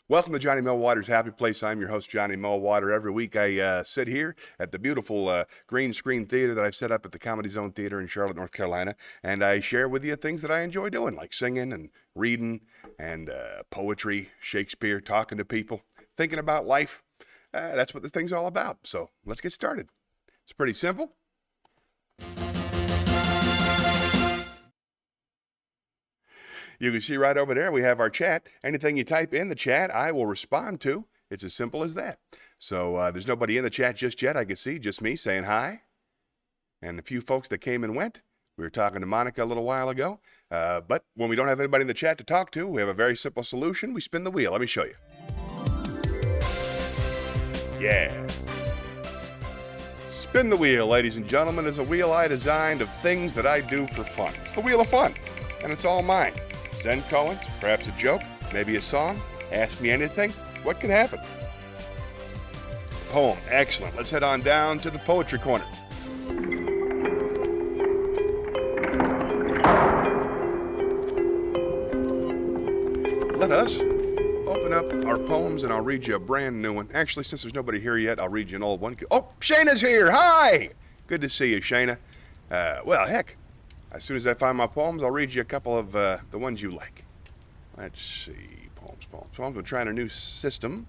Welcome to Johnny Millwater's Happy Place. I'm your host, Johnny Millwater. Every week I sit here at the beautiful green screen theater that I've set up at the Comedy Zone Theater in Charlotte, North Carolina, and I share with you things that I enjoy doing, like singing and reading and poetry, Shakespeare, talking to people, thinking about life. That's what the thing's all about. So let's get started. It's pretty simple. You can see right over there we have our chat. Anything you type in the chat, I will respond to. It's as simple as that. So there's nobody in the chat just yet. I can see just me saying hi. And a few folks that came and went. We were talking to Monica a little while ago. But when we don't have anybody in the chat to talk to, we have a very simple solution. We spin the wheel. Let me show you. Yeah. Spin the wheel, ladies and gentlemen, is a wheel I designed of things that I do for fun. It's the Wheel of Fun, and it's all mine. Send callings, perhaps a joke, maybe a song. Ask me anything. What could happen? Poem. Excellent. Let's head on down to the poetry corner. Let us open up our poems and I'll read you a brand new one. Actually, since there's nobody here yet, I'll read you an old one. Oh, Shayna's here. Hi. Good to see you, Shayna. Well, heck, as soon as I find my poems, I'll read you a couple of the ones you like. Let's see. Poems. I'm trying a new system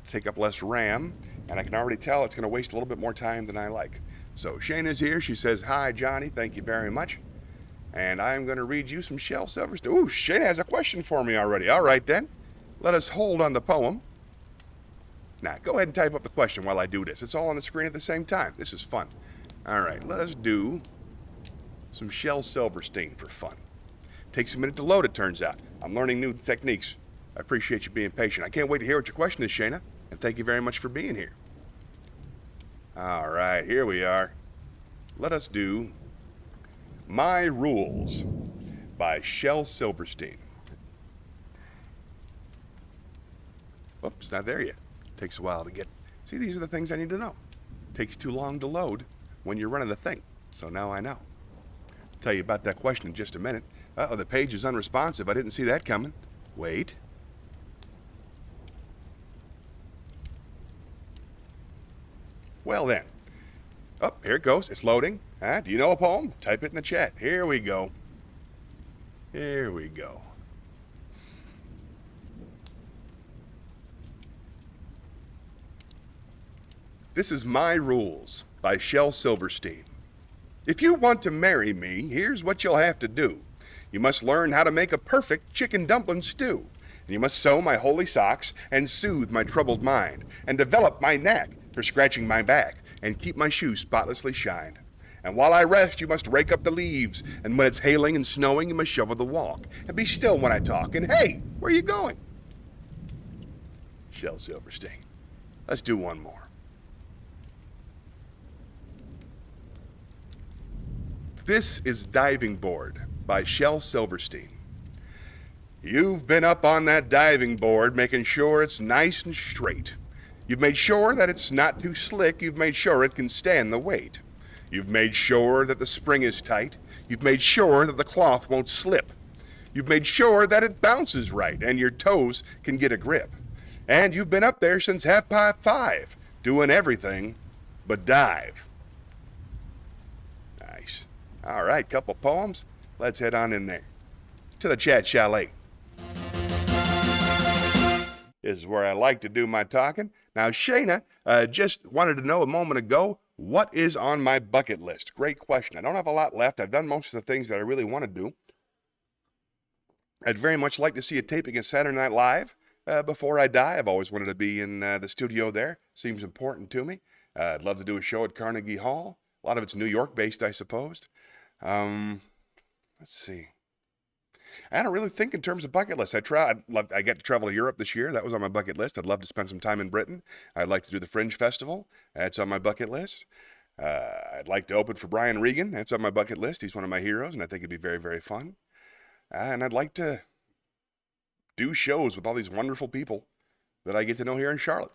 to take up less RAM, and I can already tell it's going to waste a little bit more time than I like. So Shayna's here. She says, hi, Johnny. Thank you very much. And I'm going to read you some Shel Silverstein. Ooh, Shayna has a question for me already. All right, then. Let us hold on the poem. Now, go ahead and type up the question while I do this. It's all on the screen at the same time. This is fun. All right, let us do some Shel Silverstein for fun. Takes a minute to load, it turns out. I'm learning new techniques. I appreciate you being patient. I can't wait to hear what your question is, Shayna, and thank you very much for being here. All right, here we are. Let us do My Rules by Shel Silverstein. Oops, not there yet. Takes a while to get. See, these are the things I need to know. Takes too long to load when you're running the thing. So now I know. I'll tell you about that question in just a minute. Uh-oh, the page is unresponsive. I didn't see that coming. Wait. Well then. Oh, here it goes. It's loading. Do you know a poem? Type it in the chat. Here we go. Here we go. This is My Rules by Shel Silverstein. If you want to marry me, here's what you'll have to do. You must learn how to make a perfect chicken dumpling stew. And you must sew my holy socks and soothe my troubled mind and develop my knack for scratching my back and keep my shoes spotlessly shined. And while I rest, you must rake up the leaves, and when it's hailing and snowing, you must shovel the walk. And be still when I talk, and hey, where are you going? Shel Silverstein. Let's do one more. This is Diving Board by Shel Silverstein. You've been up on that diving board making sure it's nice and straight. You've made sure that it's not too slick. You've made sure it can stand the weight. You've made sure that the spring is tight. You've made sure that the cloth won't slip. You've made sure that it bounces right and your toes can get a grip. And you've been up there since 5:30, doing everything but dive. Nice. All right, couple poems. Let's head on in there. To the chat chalet. This is where I like to do my talking. Now, Shayna just wanted to know a moment ago, what is on my bucket list? Great question. I don't have a lot left. I've done most of the things that I really want to do. I'd very much like to see a taping of Saturday Night Live before I die. I've always wanted to be in the studio there. Seems important to me. I'd love to do a show at Carnegie Hall. A lot of it's New York-based, I suppose. Let's see. I don't really think in terms of bucket lists. I get to travel to Europe this year. That was on my bucket list. I'd love to spend some time in Britain. I'd like to do the Fringe Festival. That's on my bucket list. I'd like to open for Brian Regan. That's on my bucket list. He's one of my heroes, and I think it'd be very, very fun. And I'd like to do shows with all these wonderful people that I get to know here in Charlotte.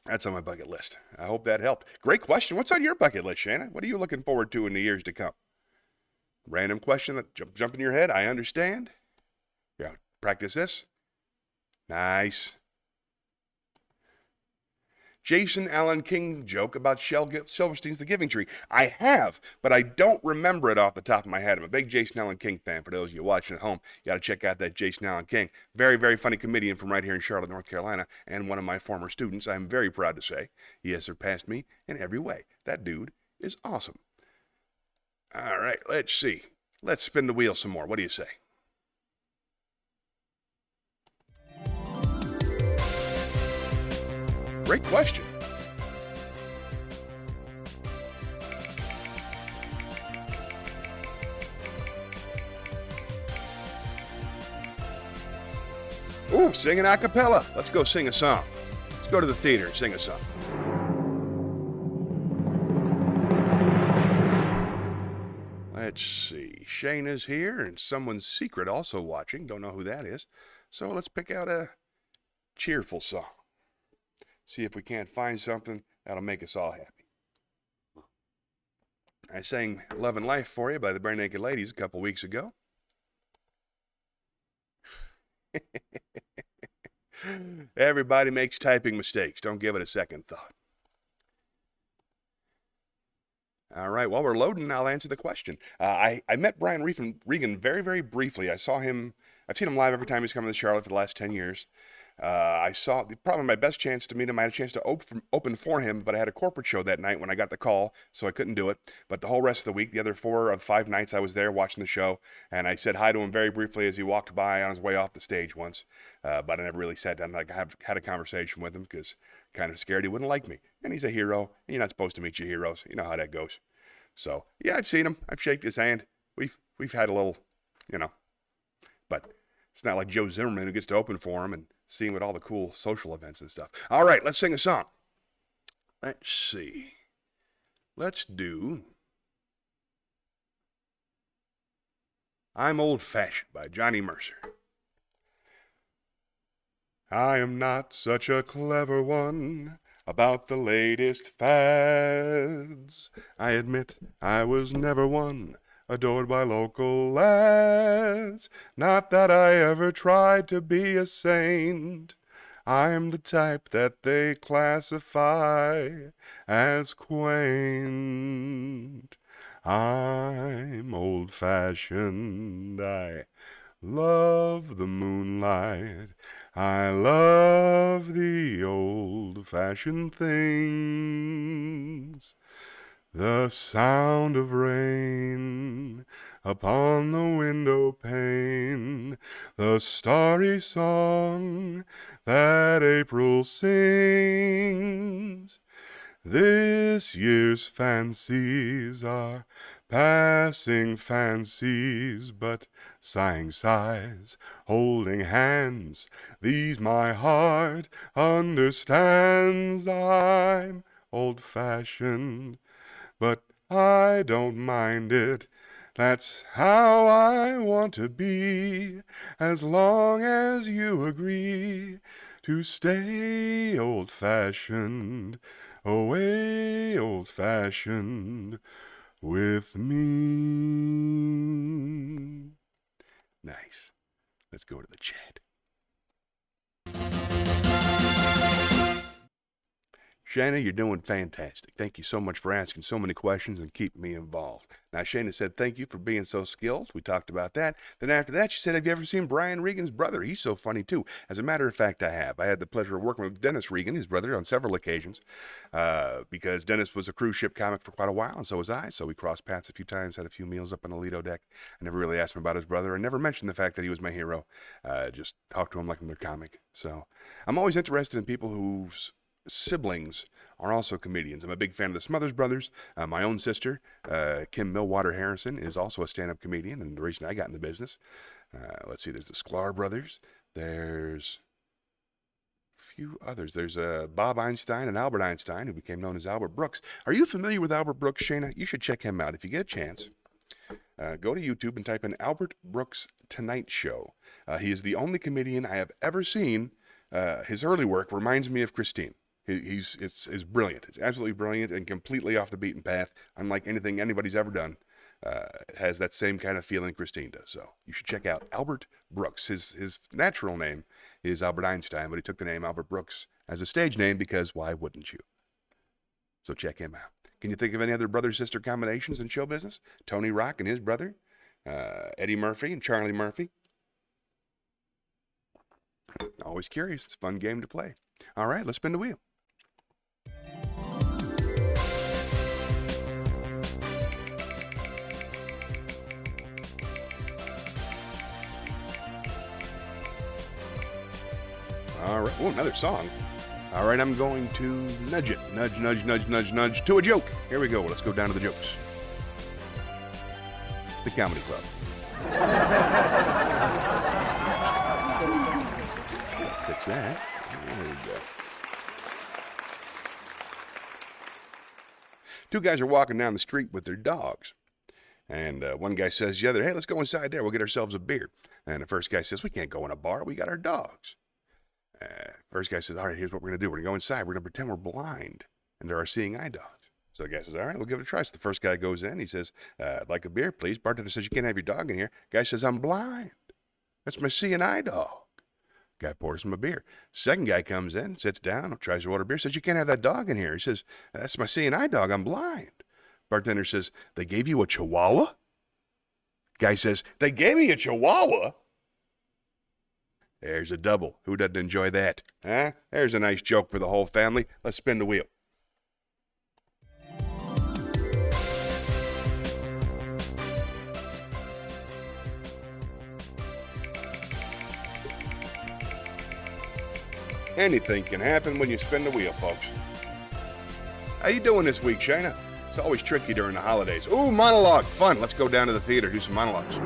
That's on my bucket list. I hope that helped. Great question. What's on your bucket list, Shanna? What are you looking forward to in the years to come? Random question that jump in your head. I understand. Yeah, practice this. Nice. Jason Allen King joke about Silverstein's The Giving Tree. I have, but I don't remember it off the top of my head. I'm a big Jason Allen King fan. For those of you watching at home, you got to check out that Jason Allen King. Very, very funny comedian from right here in Charlotte, North Carolina, and one of my former students. I'm very proud to say he has surpassed me in every way. That dude is awesome. All right, let's see. Let's spin the wheel some more. What do you say? Great question. Ooh, sing an a cappella. Let's go sing a song. Let's go to the theater and sing a song. Let's see. Shayna's here and someone's secret also watching. Don't know who that is. So let's pick out a cheerful song. See if we can't find something that'll make us all happy. I sang Love and Life for you by the Bare Naked Ladies a couple weeks ago. Everybody makes typing mistakes. Don't give it a second thought. All right, while we're loading, I'll answer the question. I met Brian Regan very, very briefly. I've seen him live every time he's come to Charlotte for the last 10 years. Probably my best chance to meet him. I had a chance to open for him, but I had a corporate show that night when I got the call, so I couldn't do it. But the whole rest of the week, the other 4 of 5 nights I was there watching the show, and I said hi to him very briefly as he walked by on his way off the stage once. But I never really sat down and had a conversation with him because kind of scared he wouldn't like me. And he's a hero, and you're not supposed to meet your heroes. You know how that goes. So, yeah, I've seen him. I've shaken his hand. We've had a little, but it's not like Joe Zimmerman who gets to open for him and see him at all the cool social events and stuff. All right, let's sing a song. Let's see. Let's do I'm Old-Fashioned by Johnny Mercer. I am not such a clever one about the latest fads. I admit I was never one adored by local lads. Not that I ever tried to be a saint. I'm the type that they classify as quaint. I'm old-fashioned. I love the moonlight. I love the old-fashioned things. The sound of rain upon the window pane, the starry song that April sings. This year's fancies are passing fancies, but sighing sighs, holding hands, these my heart understands. I'm old-fashioned, but I don't mind it. That's how I want to be, as long as you agree to stay old-fashioned, away old-fashioned with me. Nice. Let's go to the chat. Shayna, you're doing fantastic. Thank you so much for asking so many questions and keeping me involved. Now, Shayna said, thank you for being so skilled. We talked about that. Then after that, she said, have you ever seen Brian Regan's brother? He's so funny, too. As a matter of fact, I have. I had the pleasure of working with Dennis Regan, his brother, on several occasions because Dennis was a cruise ship comic for quite a while, and so was I. So we crossed paths a few times, had a few meals up on the Lido deck. I never really asked him about his brother. I never mentioned the fact that he was my hero. Just talked to him like I'm their comic. So I'm always interested in people whose siblings are also comedians. I'm a big fan of the Smothers Brothers. My own sister, Kim Millwater Harrison, is also a stand-up comedian, and the reason I got in the business. Let's see, there's the Sklar Brothers. There's a few others. There's Bob Einstein and Albert Einstein, who became known as Albert Brooks. Are you familiar with Albert Brooks, Shayna? You should check him out if you get a chance. Go to YouTube and type in Albert Brooks Tonight Show. He is the only comedian I have ever seen. His early work reminds me of Christine. It's brilliant. It's absolutely brilliant and completely off the beaten path. Unlike anything anybody's ever done. It has that same kind of feeling Christine does. So you should check out Albert Brooks. His natural name is Albert Einstein, but he took the name Albert Brooks as a stage name because why wouldn't you? So check him out. Can you think of any other brother-sister combinations in show business? Tony Rock and his brother, Eddie Murphy and Charlie Murphy. Always curious. It's a fun game to play. All right, let's spin the wheel. All right. Oh, another song. All right, I'm going to nudge it. Nudge, nudge, nudge, nudge, nudge to a joke. Here we go. Let's go down to the jokes. The Comedy Club. Fix that. There we go. Two guys are walking down the street with their dogs. And one guy says to the other, hey, let's go inside there. We'll get ourselves a beer. And the first guy says, we can't go in a bar. We got our dogs. First guy says, all right, here's what we're going to do. We're going to go inside. We're going to pretend we're blind. And there are seeing eye dogs. So the guy says, all right, we'll give it a try. So the first guy goes in. He says, I'd like a beer, please. Bartender says, you can't have your dog in here. Guy says, I'm blind. That's my seeing eye dog. Guy pours him a beer. Second guy comes in, sits down, tries to order beer, says, you can't have that dog in here. He says, that's my seeing eye dog. I'm blind. Bartender says, they gave you a chihuahua? Guy says, they gave me a chihuahua? There's a double. Who doesn't enjoy that? Huh? There's a nice joke for the whole family. Let's spin the wheel. Anything can happen when you spin the wheel, folks. How you doing this week, Shayna? It's always tricky during the holidays. Ooh, monologue. Fun. Let's go down to the theater, do some monologues.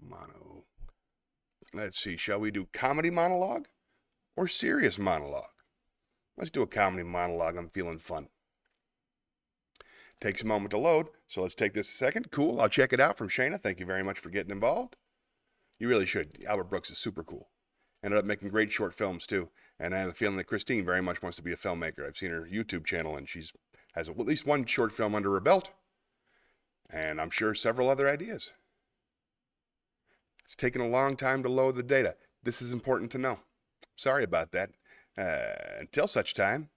Mono. Let's see, shall we do comedy monologue or serious monologue? Let's do a comedy monologue. I'm feeling fun. Takes a moment to load, so let's take this a second. Cool, I'll check it out from Shayna. Thank you very much for getting involved. You really should. Albert Brooks is super cool. Ended up making great short films, too. And I have a feeling that Christine very much wants to be a filmmaker. I've seen her YouTube channel, and she has at least one short film under her belt. And I'm sure several other ideas. It's taken a long time to load the data. This is important to know. Sorry about that. Until such time.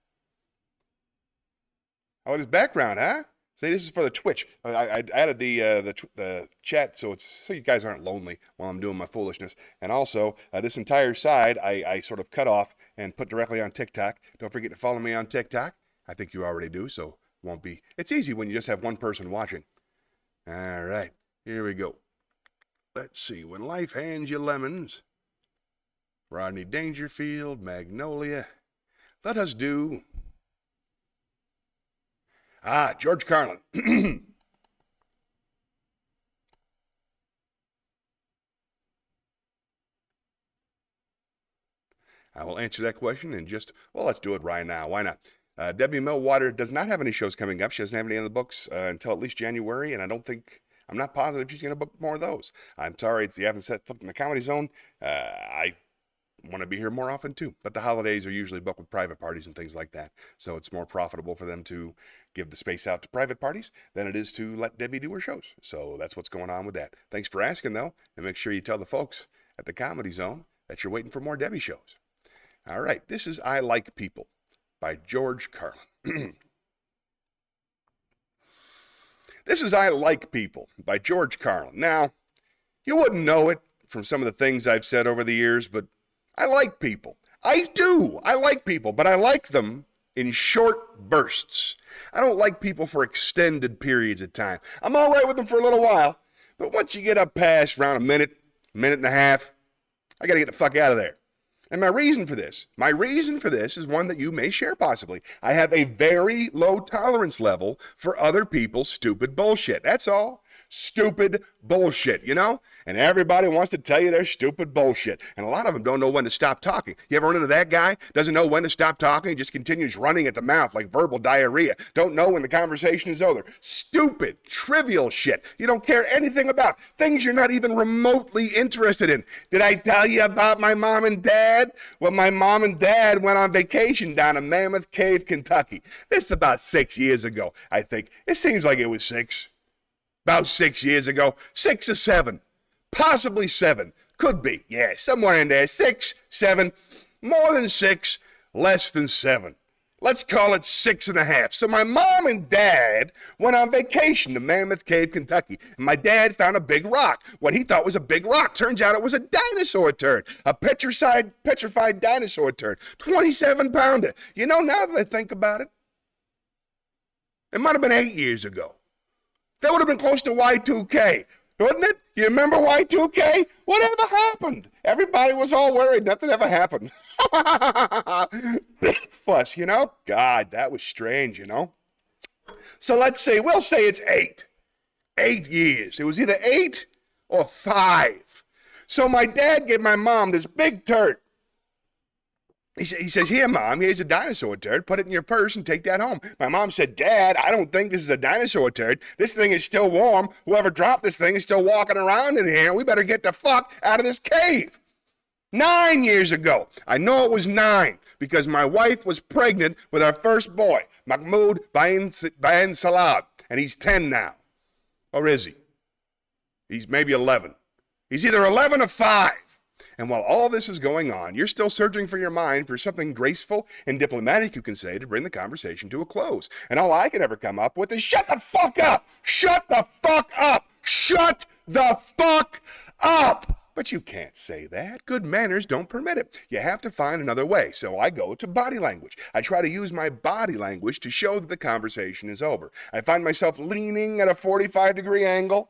Oh, his background, huh? See, this is for the Twitch. I added the chat so you guys aren't lonely while I'm doing my foolishness. And also, this entire side I sort of cut off and put directly on TikTok. Don't forget to follow me on TikTok. I think you already do, so it won't be. It's easy when you just have one person watching. All right, here we go. Let's see. When life hands you lemons, Rodney Dangerfield, Magnolia. Let us do. George Carlin. I will answer that question in let's do it right now. Why not? Debbie Millwater does not have any shows coming up. She doesn't have any in the books until at least January, and I'm not positive she's going to book more of those. I'm sorry, you haven't set foot in the Comedy Zone. I want to be here more often too, but the holidays are usually booked with private parties and things like that, so it's more profitable for them to give the space out to private parties than it is to let Debbie do her shows. So that's what's going on with that. Thanks for asking, though, and make sure you tell the folks at the Comedy Zone that you're waiting for more Debbie shows. All right, this is I Like People by George Carlin. This is I Like People by George Carlin. Now, you wouldn't know it from some of the things I've said over the years, but I like people. I do. I like people, but I like them in short bursts. I don't like people for extended periods of time. I'm all right with them for a little while, but once you get up past around a minute and a half, I got to get the fuck out of there. And my reason for this is one that you may share possibly. I have a very low tolerance level for other people's stupid bullshit. That's all. Stupid bullshit, you know? And everybody wants to tell you their stupid bullshit. And a lot of them don't know when to stop talking. You ever run into that guy? Doesn't know when to stop talking, just continues running at the mouth like verbal diarrhea. Don't know when the conversation is over. Stupid, trivial shit you don't care anything about. Things you're not even remotely interested in. Did I tell you about my mom and dad? Well, my mom and dad went on vacation down to Mammoth Cave, Kentucky. This is about 6 years ago, I think. It seems like it was 6. About 6 years ago. 6 or 7. Possibly 7. Could be. Yeah, somewhere in there. 6, 7. More than 6. Less than 7. Let's call it 6.5. So my mom and dad went on vacation to Mammoth Cave, Kentucky. And my dad found a big rock. What he thought was a big rock. Turns out it was a dinosaur turd. A petrified dinosaur turd. 27-pounder. You know, now that I think about it, it might have been 8 years ago. That would have been close to Y2K. Wouldn't it? You remember Y2K? Whatever happened? Everybody was all worried. Nothing ever happened. Big fuss, you know? God, that was strange, you know? So we'll say it's 8. 8 years. It was either 8 or 5. So my dad gave my mom this big turd. He says, here, Mom, here's a dinosaur turd. Put it in your purse and take that home. My mom said, Dad, I don't think this is a dinosaur turd. This thing is still warm. Whoever dropped this thing is still walking around in here. We better get the fuck out of this cave. 9 years ago. I know it was 9 because my wife was pregnant with our first boy, Mahmoud Bain Salah, and he's 10 now. Or is he? He's maybe 11. He's either 11 or 5. And while all this is going on, you're still searching for your mind for something graceful and diplomatic you can say to bring the conversation to a close. And all I can ever come up with is, shut the fuck up! Shut the fuck up! Shut the fuck up! But you can't say that. Good manners don't permit it. You have to find another way. So I go to body language. I try to use my body language to show that the conversation is over. I find myself leaning at a 45-degree angle,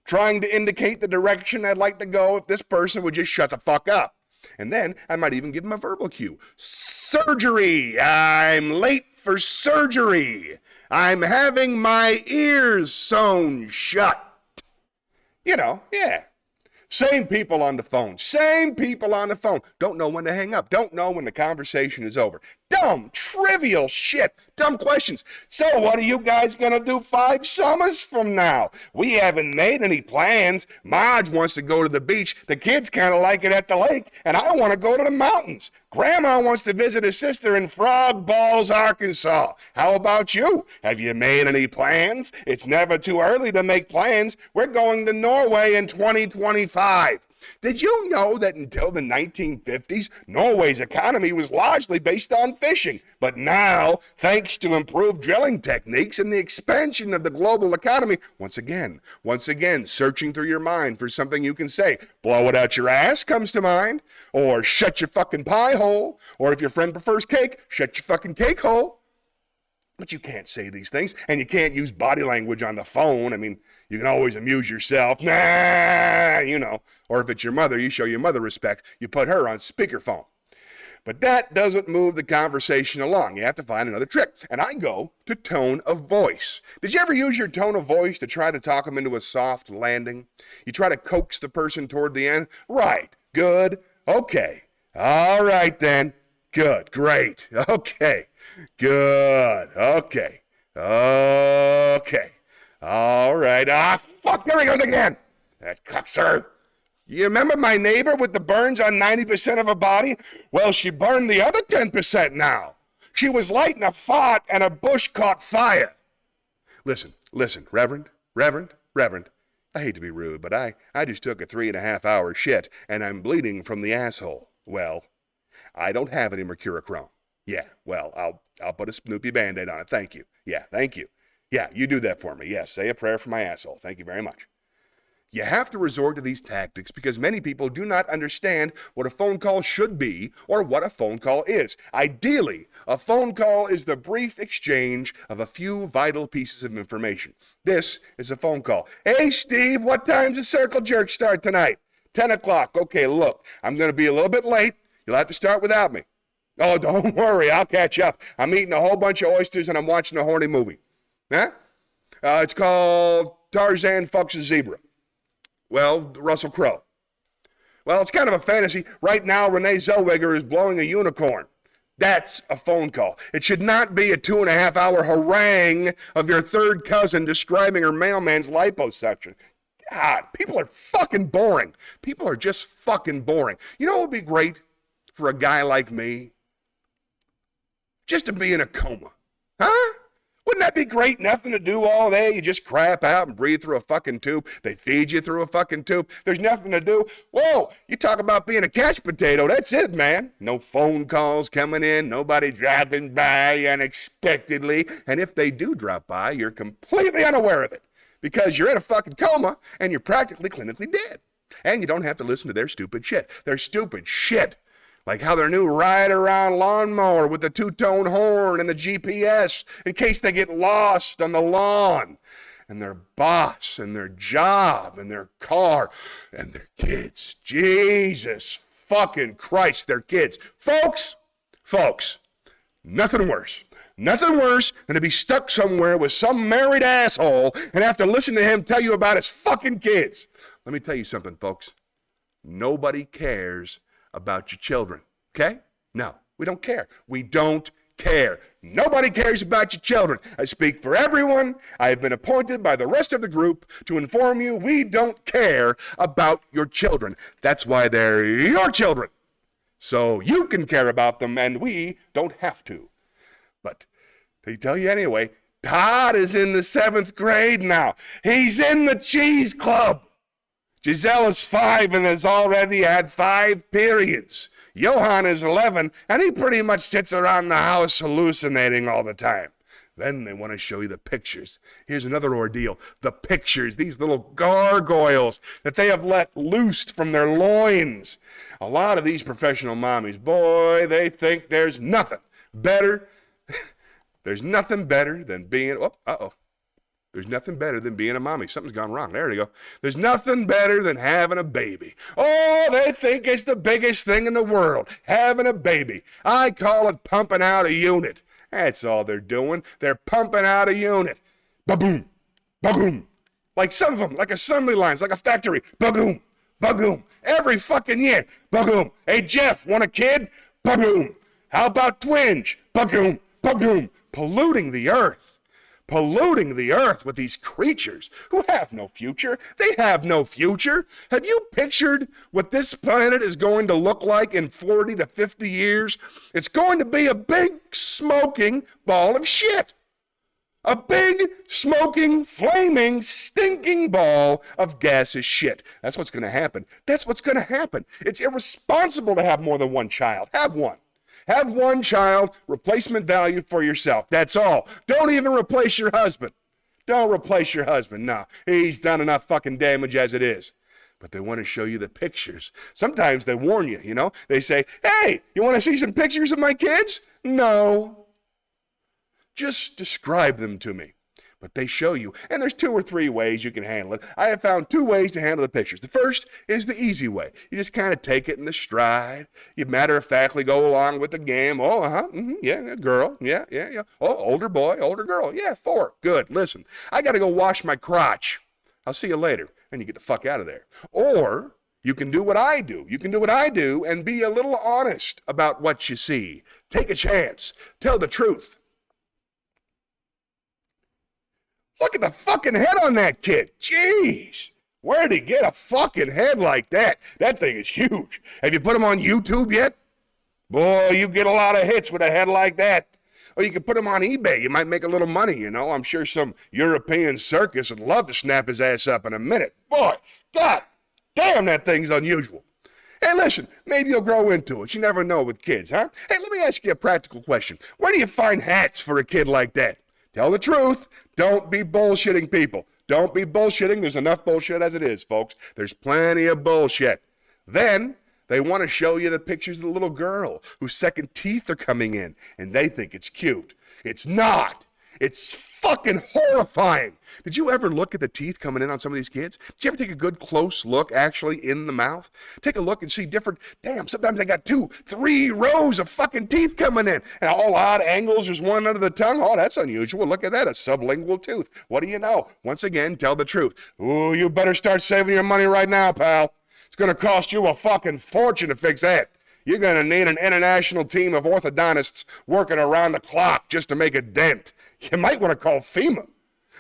trying to indicate the direction I'd like to go if this person would just shut the fuck up. And then I might even give them a verbal cue. Surgery! I'm late for surgery! I'm having my ears sewn shut. You know, yeah. Same people on the phone. Same people on the phone. Don't know when to hang up. Don't know when the conversation is over. Dumb, trivial shit. Dumb questions. So what are you guys going to do 5 summers from now? We haven't made any plans. Marge wants to go to the beach. The kids kind of like it at the lake. And I want to go to the mountains. Grandma wants to visit her sister in Frog Balls, Arkansas. How about you? Have you made any plans? It's never too early to make plans. We're going to Norway in 2025. Did you know that until the 1950s, Norway's economy was largely based on fishing? But now, thanks to improved drilling techniques and the expansion of the global economy, once again, searching through your mind for something you can say. Blow it out your ass comes to mind. Or shut your fucking pie hole. Or if your friend prefers cake, shut your fucking cake hole. But you can't say these things, and you can't use body language on the phone. I mean, you can always amuse yourself. Nah, you know. Or if it's your mother, you show your mother respect. You put her on speakerphone. But that doesn't move the conversation along. You have to find another trick. And I go to tone of voice. Did you ever use your tone of voice to try to talk them into a soft landing? You try to coax the person toward the end? Right. Good. Okay. All right, then. Good. Great. Okay. Good. Okay. Okay. All right. Ah, fuck. There he goes again. That cuckser. You remember my neighbor with the burns on 90% of her body? Well, she burned the other 10% now. She was lighting a fart and a bush caught fire. Listen, Reverend. I hate to be rude, but I just took a 3.5-hour shit and I'm bleeding from the asshole. Well, I don't have any mercurochrome. Yeah, well, I'll put a Snoopy Band-Aid on it. Thank you. Yeah, thank you. Yeah, you do that for me. Yes, say a prayer for my asshole. Thank you very much. You have to resort to these tactics because many people do not understand what a phone call should be or what a phone call is. Ideally, a phone call is the brief exchange of a few vital pieces of information. This is a phone call. Hey, Steve, what time's the circle jerk start tonight? 10 o'clock. Okay, look, I'm going to be a little bit late. You'll have to start without me. Oh, don't worry, I'll catch up. I'm eating a whole bunch of oysters and I'm watching a horny movie. Huh? It's called Tarzan Fucks a Zebra. Well, Russell Crowe. Well, it's kind of a fantasy. Right now, Renee Zellweger is blowing a unicorn. That's a phone call. It should not be a 2.5-hour harangue of your third cousin describing her mailman's liposuction. God, people are fucking boring. People are just fucking boring. You know what would be great for a guy like me? Just to be in a coma. Huh? Wouldn't that be great? Nothing to do all day. You just crap out and breathe through a fucking tube. They feed you through a fucking tube. There's nothing to do. Whoa, you talk about being a couch potato. That's it, man. No phone calls coming in. Nobody dropping by unexpectedly. And if they do drop by, you're completely unaware of it because you're in a fucking coma and you're practically clinically dead. And you don't have to listen to their stupid shit. Their stupid shit. Like how their new ride-around lawnmower with the two-tone horn and the GPS in case they get lost on the lawn. And their boss and their job and their car and their kids. Jesus fucking Christ, their kids. Folks, nothing worse. Nothing worse than to be stuck somewhere with some married asshole and have to listen to him tell you about his fucking kids. Let me tell you something, folks. Nobody cares about your children, okay? No, we don't care. We don't care. Nobody cares about your children. I speak for everyone. I have been appointed by the rest of the group to inform you we don't care about your children. That's why they're your children. So you can care about them and we don't have to. But they tell you anyway, Todd is in the 7th grade now. He's in the cheese club. Giselle is 5 and has already had 5 periods. Johan is 11, and he pretty much sits around the house hallucinating all the time. Then they want to show you the pictures. Here's another ordeal. The pictures, these little gargoyles that they have let loosed from their loins. A lot of these professional mommies, boy, they think there's nothing better. There's nothing better than being, There's nothing better than being a mommy. Something's gone wrong. There you go. There's nothing better than having a baby. Oh, they think it's the biggest thing in the world, having a baby. I call it pumping out a unit. That's all they're doing. They're pumping out a unit. Ba-boom, ba-boom. Like some of them, like assembly lines, like a factory. Ba-boom, ba-boom. Every fucking year. Ba-boom. Hey, Jeff, want a kid? Ba-boom. How about twins? Ba-boom, ba-boom. Polluting the earth. Polluting the earth with these creatures who have no future. They have no future. Have you pictured what this planet is going to look like in 40 to 50 years? It's going to be a big smoking ball of shit. A big, smoking, flaming, stinking ball of gaseous shit. That's what's going to happen. That's what's going to happen. It's irresponsible to have more than one child. Have one. Have one child, replacement value for yourself. That's all. Don't even replace your husband. Don't replace your husband. No, he's done enough fucking damage as it is. But they want to show you the pictures. Sometimes they warn you, you know. They say, hey, you want to see some pictures of my kids? No. Just describe them to me. But they show you, and there's 2 or 3 ways you can handle it. I have found 2 ways to handle the pictures. The first is the easy way. You just kind of take it in the stride. You matter-of-factly go along with the game. Oh, yeah, girl, yeah. Oh, older boy, older girl, yeah, 4. Good, listen, I got to go wash my crotch. I'll see you later, and you get the fuck out of there. Or you can do what I do. You can do what I do and be a little honest about what you see. Take a chance. Tell the truth. Look at the fucking head on that kid. Jeez. Where'd he get a fucking head like that? That thing is huge. Have you put him on YouTube yet? Boy, you get a lot of hits with a head like that. Or you could put him on eBay. You might make a little money, you know. I'm sure some European circus would love to snap his ass up in a minute. Boy, God damn, that thing's unusual. Hey, listen, maybe you'll grow into it. You never know with kids, huh? Hey, let me ask you a practical question. Where do you find hats for a kid like that? Tell the truth. Don't be bullshitting people. Don't be bullshitting. There's enough bullshit as it is, folks. There's plenty of bullshit. Then they want to show you the pictures of the little girl whose second teeth are coming in, and they think it's cute. It's not. It's fucking horrifying. Did you ever look at the teeth coming in on some of these kids? Did you ever take a good close look actually in the mouth? Take a look and see different, sometimes they got 2, 3 rows of fucking teeth coming in. And all odd angles, there's one under the tongue. Oh, that's unusual. Look at that, a sublingual tooth. What do you know? Once again, tell the truth. Ooh, you better start saving your money right now, pal. It's going to cost you a fucking fortune to fix that. You're going to need an international team of orthodontists working around the clock just to make a dent. You might want to call FEMA.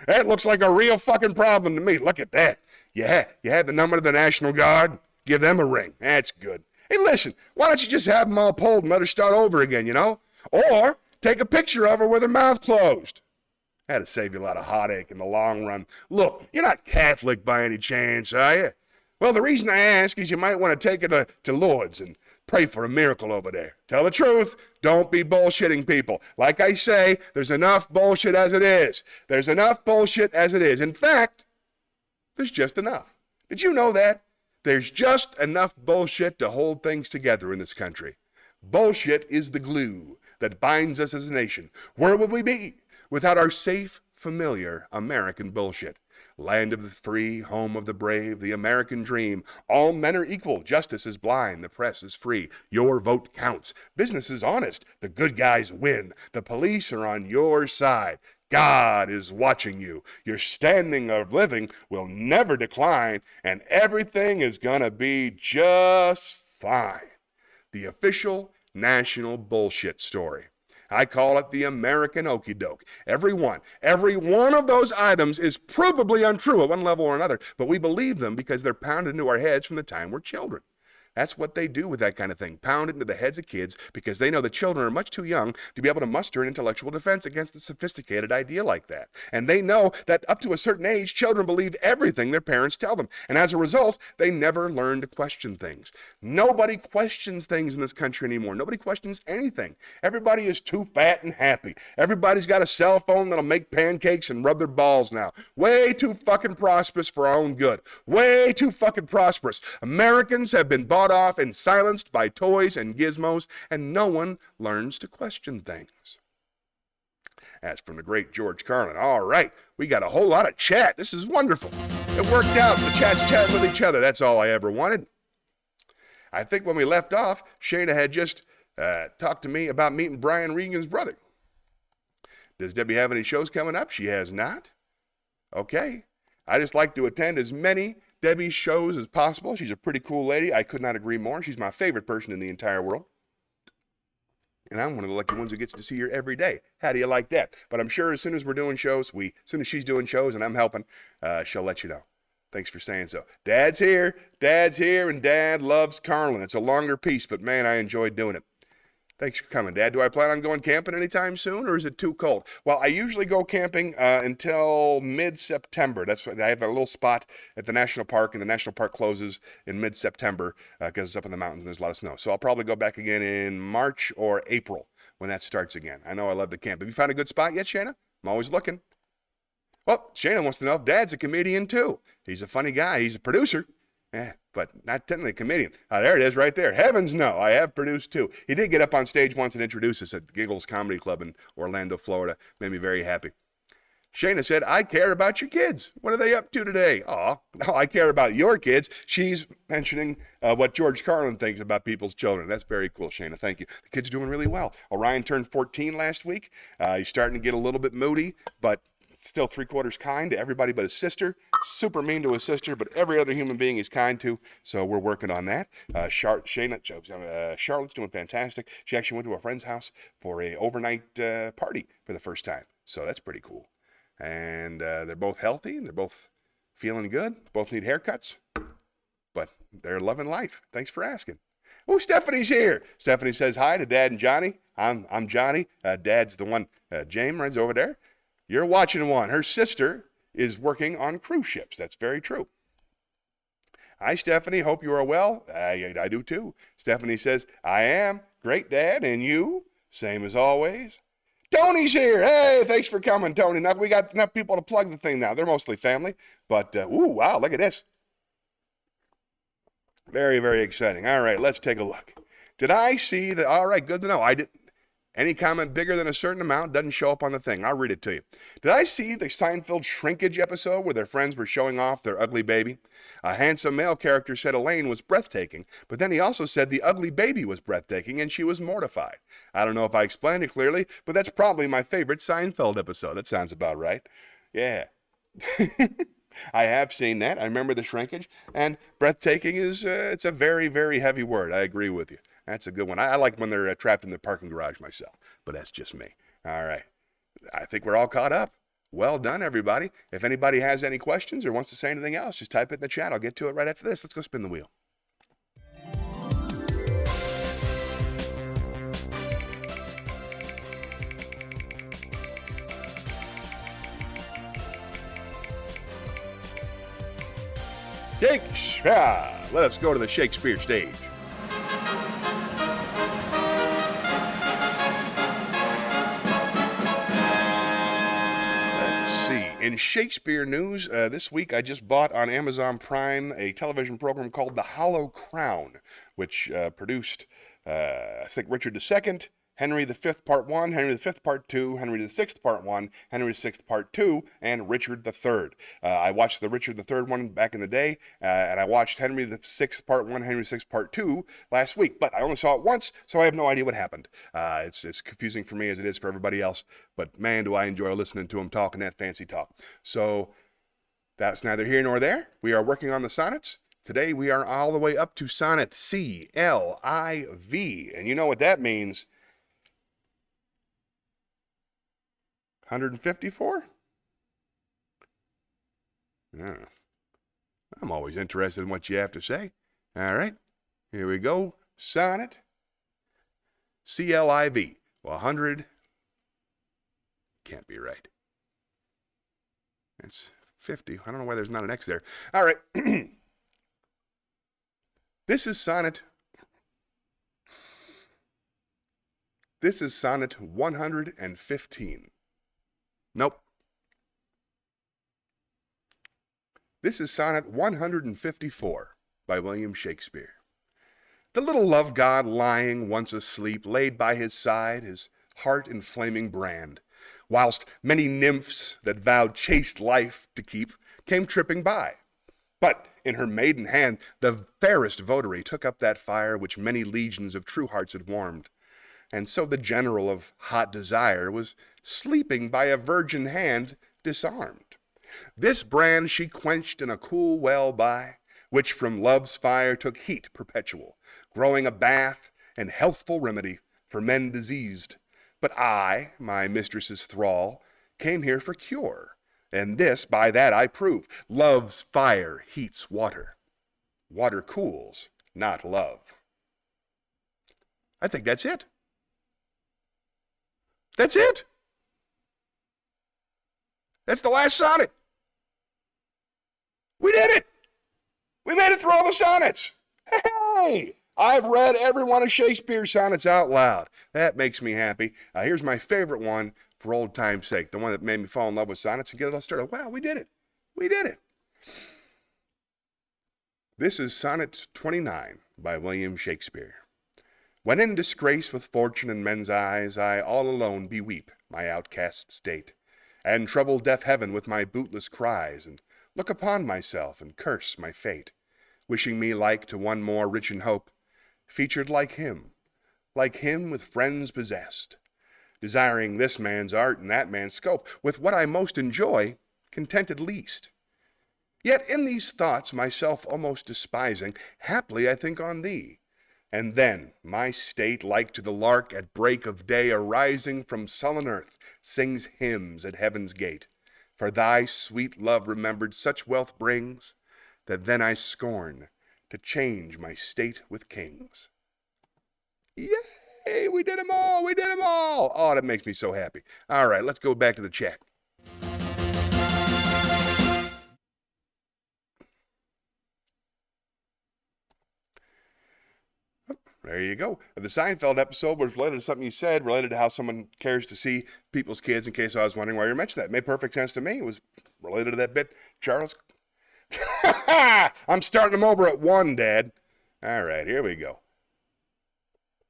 That looks like a real fucking problem to me. Look at that. You have the number of the National Guard? Give them a ring. That's good. Hey, listen, why don't you just have them all pulled and let her start over again, you know? Or take a picture of her with her mouth closed. That'd save you a lot of heartache in the long run. Look, you're not Catholic by any chance, are you? Well, the reason I ask is you might want to take it to Lourdes and pray for a miracle over there. Tell the truth. Don't be bullshitting people. Like I say, there's enough bullshit as it is. There's enough bullshit as it is. In fact, there's just enough. Did you know that? There's just enough bullshit to hold things together in this country. Bullshit is the glue that binds us as a nation. Where would we be without our safe, familiar American bullshit? Land of the free, home of the brave, the American dream. All men are equal. Justice is blind. The press is free. Your vote counts. Business is honest. The good guys win. The police are on your side. God is watching you. Your standing of living will never decline, and everything is going to be just fine. The official national bullshit story. I call it the American okie doke. Every one of those items is provably untrue at one level or another, but we believe them because they're pounded into our heads from the time we're children. That's what they do with that kind of thing, pound it into the heads of kids because they know the children are much too young to be able to muster an intellectual defense against a sophisticated idea like that. And they know that up to a certain age, children believe everything their parents tell them. And as a result, they never learn to question things. Nobody questions things in this country anymore. Nobody questions anything. Everybody is too fat and happy. Everybody's got a cell phone that'll make pancakes and rub their balls now. Way too fucking prosperous for our own good. Way too fucking prosperous. Americans have been bought off and silenced by toys and gizmos, and no one learns to question things. As from the great George Carlin. All right, we got a whole lot of chat. This is wonderful. It worked out. The chats chat with each other. That's all I ever wanted. I think when we left off, Shana had just talked to me about meeting Brian Regan's brother. Does Debbie have any shows coming up? She has not. Okay. I just like to attend as many Debbie's shows as possible. She's a pretty cool lady. I could not agree more. She's my favorite person in the entire world. And I'm one of the lucky ones who gets to see her every day. How do you like that? But I'm sure as soon as we're doing shows, as soon as she's doing shows and I'm helping, she'll let you know. Thanks for saying so. Dad's here, and Dad loves Carlin. It's a longer piece, but man, I enjoyed doing it. Thanks for coming, Dad. Do I plan on going camping anytime soon, or is it too cold? Well, I usually go camping until mid-September. I have a little spot at the national park, and the national park closes in mid-September because it's up in the mountains and there's a lot of snow. So I'll probably go back again in March or April when that starts again. I know I love the camp. Have you found a good spot yet, Shana? I'm always looking. Well, Shana wants to know if Dad's a comedian too. He's a funny guy. He's a producer. But not technically a comedian. There it is right there. Heavens no, I have produced too. He did get up on stage once and introduce us at the Giggles Comedy Club in Orlando, Florida. Made me very happy. Shana said, I care about your kids. What are they up to today? Aw, no, I care about your kids. She's mentioning what George Carlin thinks about people's children. That's very cool, Shana. Thank you. The kid's doing really well. Orion turned 14 last week. He's starting to get a little bit moody, but still 3/4 kind to everybody but his sister. Super mean to his sister, but every other human being he's kind to. So we're working on that. Charlotte's doing fantastic. She actually went to a friend's house for a overnight party for the first time. So that's pretty cool. And they're both healthy and they're both feeling good. Both need haircuts, but they're loving life. Thanks for asking. Oh, Stephanie's here. Stephanie says hi to Dad and Johnny. I'm Johnny. Dad's the one. James runs over there. You're watching one. Her sister is working on cruise ships. That's very true. Hi, Stephanie. Hope you are well. I do too. Stephanie says, I am. Great, Dad. And you? Same as always. Tony's here. Hey, thanks for coming, Tony. Now we got enough people to plug the thing now. They're mostly family. But, wow, look at this. Very, very exciting. All right, let's take a look. Did I see that? All right, good to know. I didn't. Any comment bigger than a certain amount doesn't show up on the thing. I'll read it to you. Did I see the Seinfeld shrinkage episode where their friends were showing off their ugly baby? A handsome male character said Elaine was breathtaking, but then he also said the ugly baby was breathtaking and she was mortified. I don't know if I explained it clearly, but that's probably my favorite Seinfeld episode. That sounds about right. Yeah. I have seen that. I remember the shrinkage. And breathtaking is, it's a very, very heavy word. I agree with you. That's a good one. I like when they're trapped in the parking garage myself, but that's just me. All right. I think we're all caught up. Well done, everybody. If anybody has any questions or wants to say anything else, just type it in the chat. I'll get to it right after this. Let's go spin the wheel. Shakespeare! Let us go to the Shakespeare stage. Let's see. In Shakespeare news, this week I just bought on Amazon Prime a television program called The Hollow Crown, which produced, I think, Richard II, Henry V Part 1, Henry V Part 2, Henry VI Part 1, Henry VI Part 2, and Richard III. I watched the Richard III one back in the day, and I watched Henry VI Part 1, Henry VI Part 2 last week, but I only saw it once, so I have no idea what happened. It's confusing for me as it is for everybody else, but man, do I enjoy listening to him talking that fancy talk. So that's neither here nor there. We are working on the sonnets. Today we are all the way up to sonnet C-L-I-V, and you know what that means. 154? I'm always interested in what you have to say. All right, here we go. Sonnet C-L-I-V. Well, 100 can't be right. It's 50. I don't know why there's not an X there. All right. This is sonnet 115. Nope. This is sonnet 154 by William Shakespeare. The little love god lying once asleep laid by his side his heart in flaming brand, whilst many nymphs that vowed chaste life to keep came tripping by. But in her maiden hand the fairest votary took up that fire which many legions of true hearts had warmed. And so the general of hot desire was sleeping by a virgin hand disarmed. This brand she quenched in a cool well by, which from love's fire took heat perpetual, growing a bath and healthful remedy for men diseased. But I, my mistress's thrall, came here for cure, and this by that I prove, love's fire heats water. Water cools, not love. I think that's it. That's it. That's the last sonnet. We did it. We made it through all the sonnets. Hey, I've read every one of Shakespeare's sonnets out loud. That makes me happy. Here's my favorite one for old time's sake, the one that made me fall in love with sonnets and get it all started. Wow, we did it. We did it. This is Sonnet 29 by William Shakespeare. When in disgrace with fortune in men's eyes, I all alone beweep my outcast state, and trouble deaf heaven with my bootless cries, and look upon myself and curse my fate, wishing me like to one more rich in hope, featured like him with friends possessed, desiring this man's art and that man's scope, with what I most enjoy, contented least. Yet in these thoughts myself almost despising, haply I think on thee, and then my state, like to the lark at break of day arising from sullen earth, sings hymns at heaven's gate. For thy sweet love remembered such wealth brings, that then I scorn to change my state with kings. Yay! We did them all! We did them all! Oh, that makes me so happy. All right, let's go back to the chat. There you go. The Seinfeld episode was related to something you said, related to how someone cares to see people's kids, in case I was wondering why you mentioned that. It made perfect sense to me. It was related to that bit. Charles? I'm starting them over at 1, Dad. All right, here we go.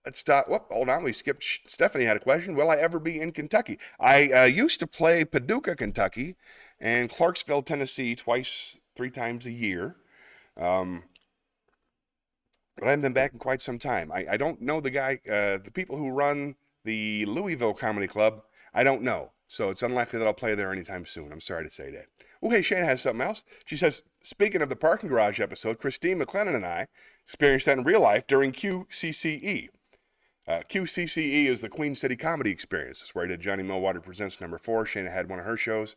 Let's stop. Whoop, hold on. We skipped. Stephanie had a question. Will I ever be in Kentucky? I used to play Paducah, Kentucky, and Clarksville, Tennessee, 3 times a year. But I haven't been back in quite some time. I don't know the guy, the people who run the Louisville Comedy Club, I don't know. So it's unlikely that I'll play there anytime soon. I'm sorry to say that. Oh, hey, Shana has something else. She says, speaking of the parking garage episode, Christine McLennan and I experienced that in real life during QCCE. QCCE is the Queen City Comedy Experience. That's where I did Johnny Millwater Presents #4. Shana had one of her shows.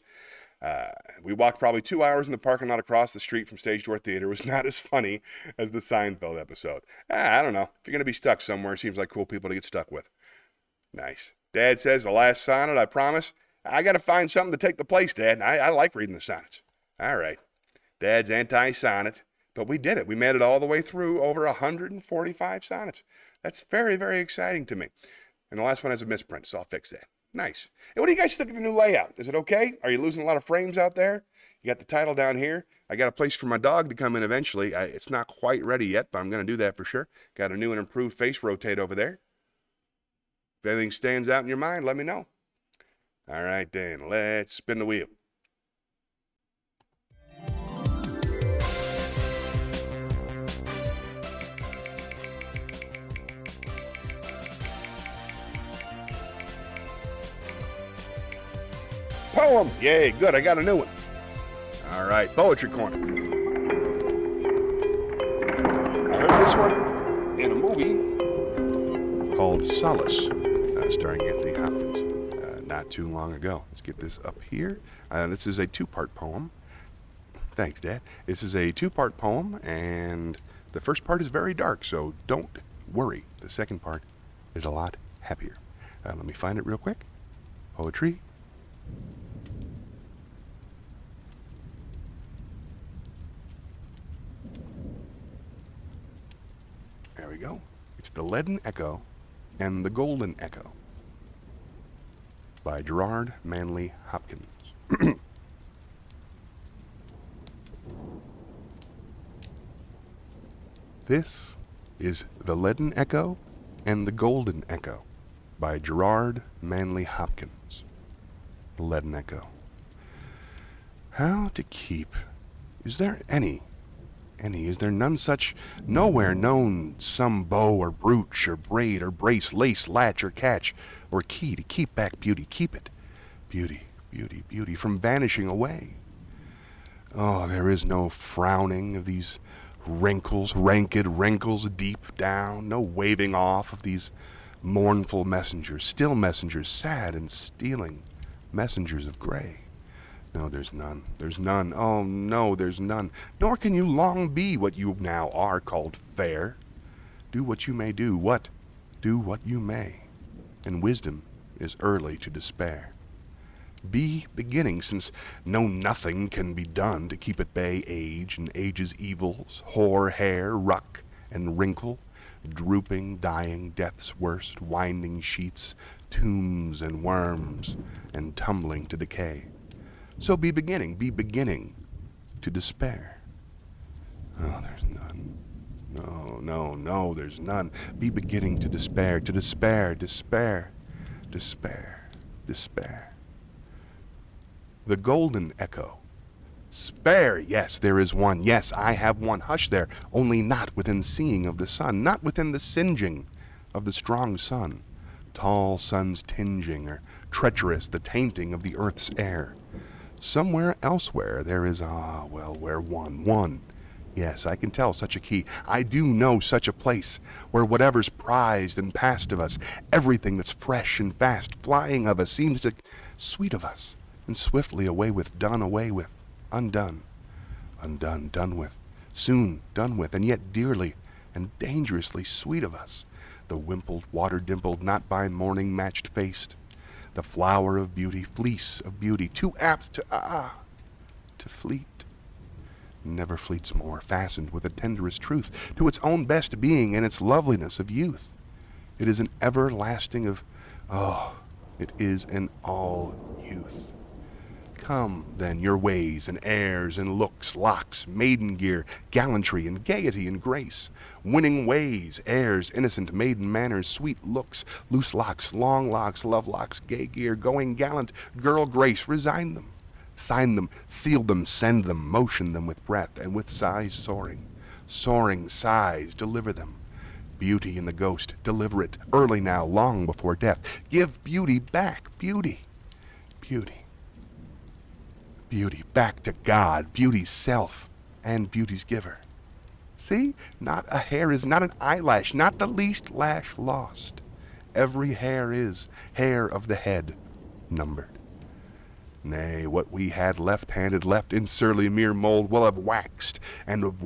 We walked probably 2 hours in the parking lot across the street from Stage Door Theater. It was not as funny as the Seinfeld episode. I don't know. If you're going to be stuck somewhere, it seems like cool people to get stuck with. Nice. Dad says the last sonnet, I promise. I got to find something to take the place, Dad. I like reading the sonnets. All right. Dad's anti-sonnet. But we did it. We made it all the way through over 145 sonnets. That's very, very exciting to me. And the last one has a misprint, so I'll fix that. Nice. Hey, what do you guys think of the new layout? Is it okay? Are you losing a lot of frames out there? You got the title down here. I got a place for my dog to come in eventually. It's not quite ready yet, but I'm going to do that for sure. Got a new and improved face rotate over there. If anything stands out in your mind, let me know. All right, then, let's spin the wheel. Poem! Yay, good, I got a new one. All right, Poetry Corner. I heard this one in a movie called Solace, starring Anthony Hopkins, not too long ago. Let's get this up here. This is a two-part poem. Thanks, Dad. This is a two-part poem, and the first part is very dark, so don't worry. The second part is a lot happier. Let me find it real quick. Poetry. There we go. It's The Leaden Echo and the Golden Echo by Gerard Manley Hopkins. This is The Leaden Echo and the Golden Echo by Gerard Manley Hopkins. The Leaden Echo. How to keep? Is there any? Is there none such, nowhere known, some bow or brooch or braid or brace, lace, latch or catch, or key to keep back beauty, keep it, beauty, beauty, beauty, from vanishing away? Oh, there is no frowning of these wrinkles, ranked wrinkles deep down, no waving off of these mournful messengers, still messengers, sad and stealing, messengers of gray. No, there's none. There's none. Oh, no, there's none. Nor can you long be what you now are called fair. Do what you may do. What? Do what you may. And wisdom is early to despair. Be beginning, since no nothing can be done to keep at bay age and age's evils, hoar hair, ruck, and wrinkle, drooping, dying, death's worst, winding sheets, tombs and worms, and tumbling to decay. So be beginning to despair. Oh, there's none. No, there's none. Be beginning to despair, despair. The Golden Echo. Spare, yes, there is one. Yes, I have one. Hush there, only not within seeing of the sun, not within the singeing of the strong sun. Tall sun's tinging, or treacherous the tainting of the earth's air. Somewhere elsewhere there is, where one. Yes, I can tell such a key. I do know such a place, where whatever's prized and past of us, everything that's fresh and fast, flying of us, seems to sweet of us, and swiftly away with, done away with, undone, done with, soon done with, and yet dearly and dangerously sweet of us, the wimpled, water-dimpled, not by morning matched-faced, the flower of beauty, fleece of beauty, too apt to fleet. Never fleets more, fastened with the tenderest truth to its own best being and its loveliness of youth. It is an everlasting of, it is an all youth. Come, then, your ways and airs and looks, locks, maiden gear, gallantry and gaiety and grace, winning ways, airs, innocent maiden manners, sweet looks, loose locks, long locks, love locks, gay gear, going gallant, girl grace, resign them, sign them, seal them, send them, motion them with breath, and with sighs soaring sighs, deliver them. Beauty in the ghost, deliver it, early now, long before death. Give beauty back, beauty, back to God, beauty's self, and beauty's giver. See, not a hair is, not an eyelash, not the least lash lost. Every hair is, hair of the head, numbered. Nay, what we had left-handed left in surly mere mold will have waxed, and have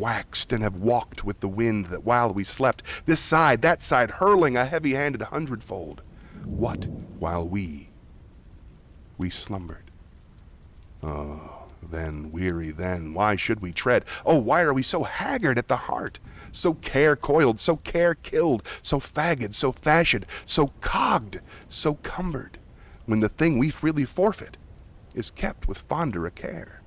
walked with the wind that while we slept, this side, that side, hurling a heavy-handed hundredfold. What, while we slumbered? Oh, Then, weary then, why should we tread? Oh, why are we so haggard at the heart? So care-coiled, so care-killed, so fagged, so fashioned, so cogged, so cumbered, when the thing we freely forfeit is kept with fonder a care.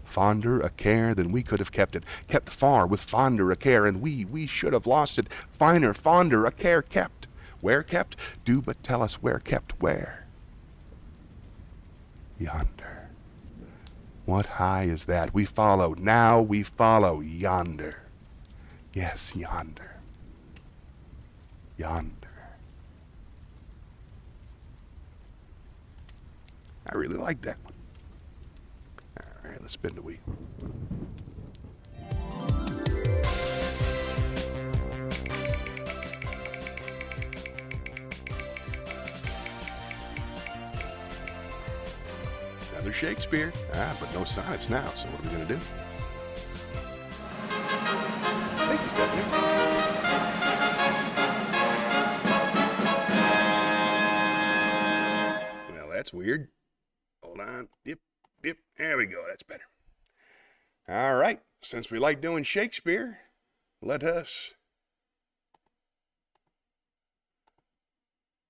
Fonder a care than we could have kept it, kept far with fonder a care, and we should have lost it, finer, fonder a care kept. Where kept? Do but tell us where kept where. Yonder. What high is that? We follow, now we follow yonder. Yes, yonder. Yonder. I really like that one. All right, let's spin the wheel. Another Shakespeare. But no sonnets now, so what are we going to do? Thank you, Stephanie. Well, that's weird. Hold on. Yep. There we go. That's better. All right. Since we like doing Shakespeare, let us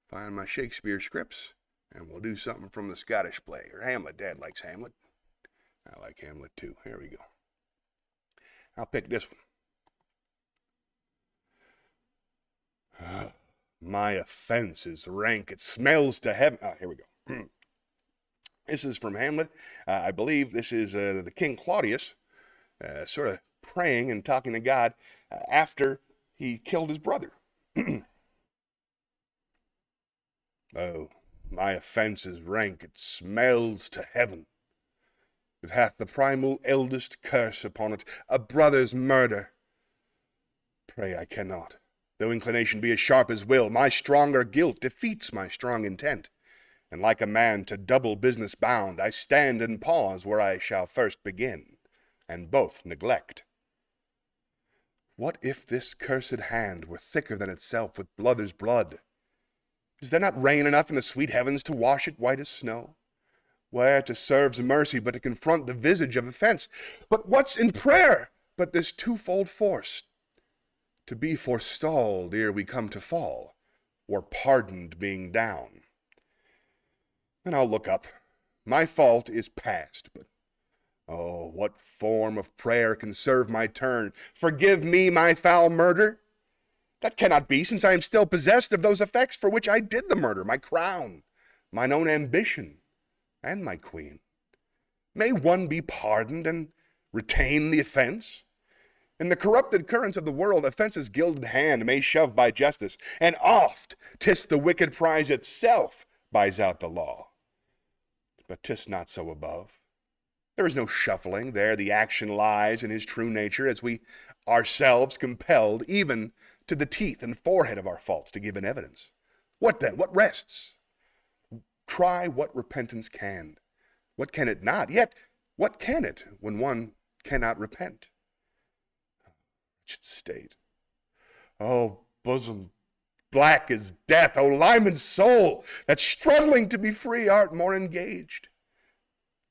find my Shakespeare scripts, and we'll do something from the Scottish play, or Hamlet. Dad likes Hamlet. I like Hamlet too. Here we go. I'll pick this one. My offense is rank. It smells to heaven. Here we go. This is from Hamlet. I believe this is the King Claudius sort of praying and talking to God after he killed his brother. Oh, my offense is rank. It smells to heaven. It hath the primal eldest curse upon it, a brother's murder. Pray I cannot, though inclination be as sharp as will, my stronger guilt defeats my strong intent, and like a man to double business bound, I stand and pause where I shall first begin, and both neglect. What if this cursed hand were thicker than itself with brother's blood? Is there not rain enough in the sweet heavens to wash it white as snow? Where to serve's mercy but to confront the visage of offense? But what's in prayer but this twofold force? To be forestalled ere we come to fall, or pardoned being down. And I'll look up. My fault is past, but oh, what form of prayer can serve my turn? Forgive me my foul murder? That cannot be, since I am still possessed of those effects for which I did the murder, my crown, mine own ambition, and my queen. May one be pardoned and retain the offense? In the corrupted currents of the world, offence's gilded hand may shove by justice, and oft 'tis the wicked prize itself buys out the law. But 'tis not so above. There is no shuffling there. The action lies in his true nature, as we ourselves compelled even to the teeth and forehead of our faults to give an evidence. What then? What rests? Try what repentance can. What can it not? Yet, what can it when one cannot repent? Wretched state. Oh, bosom black as death. Oh, Lyman's soul, that struggling to be free art more engaged.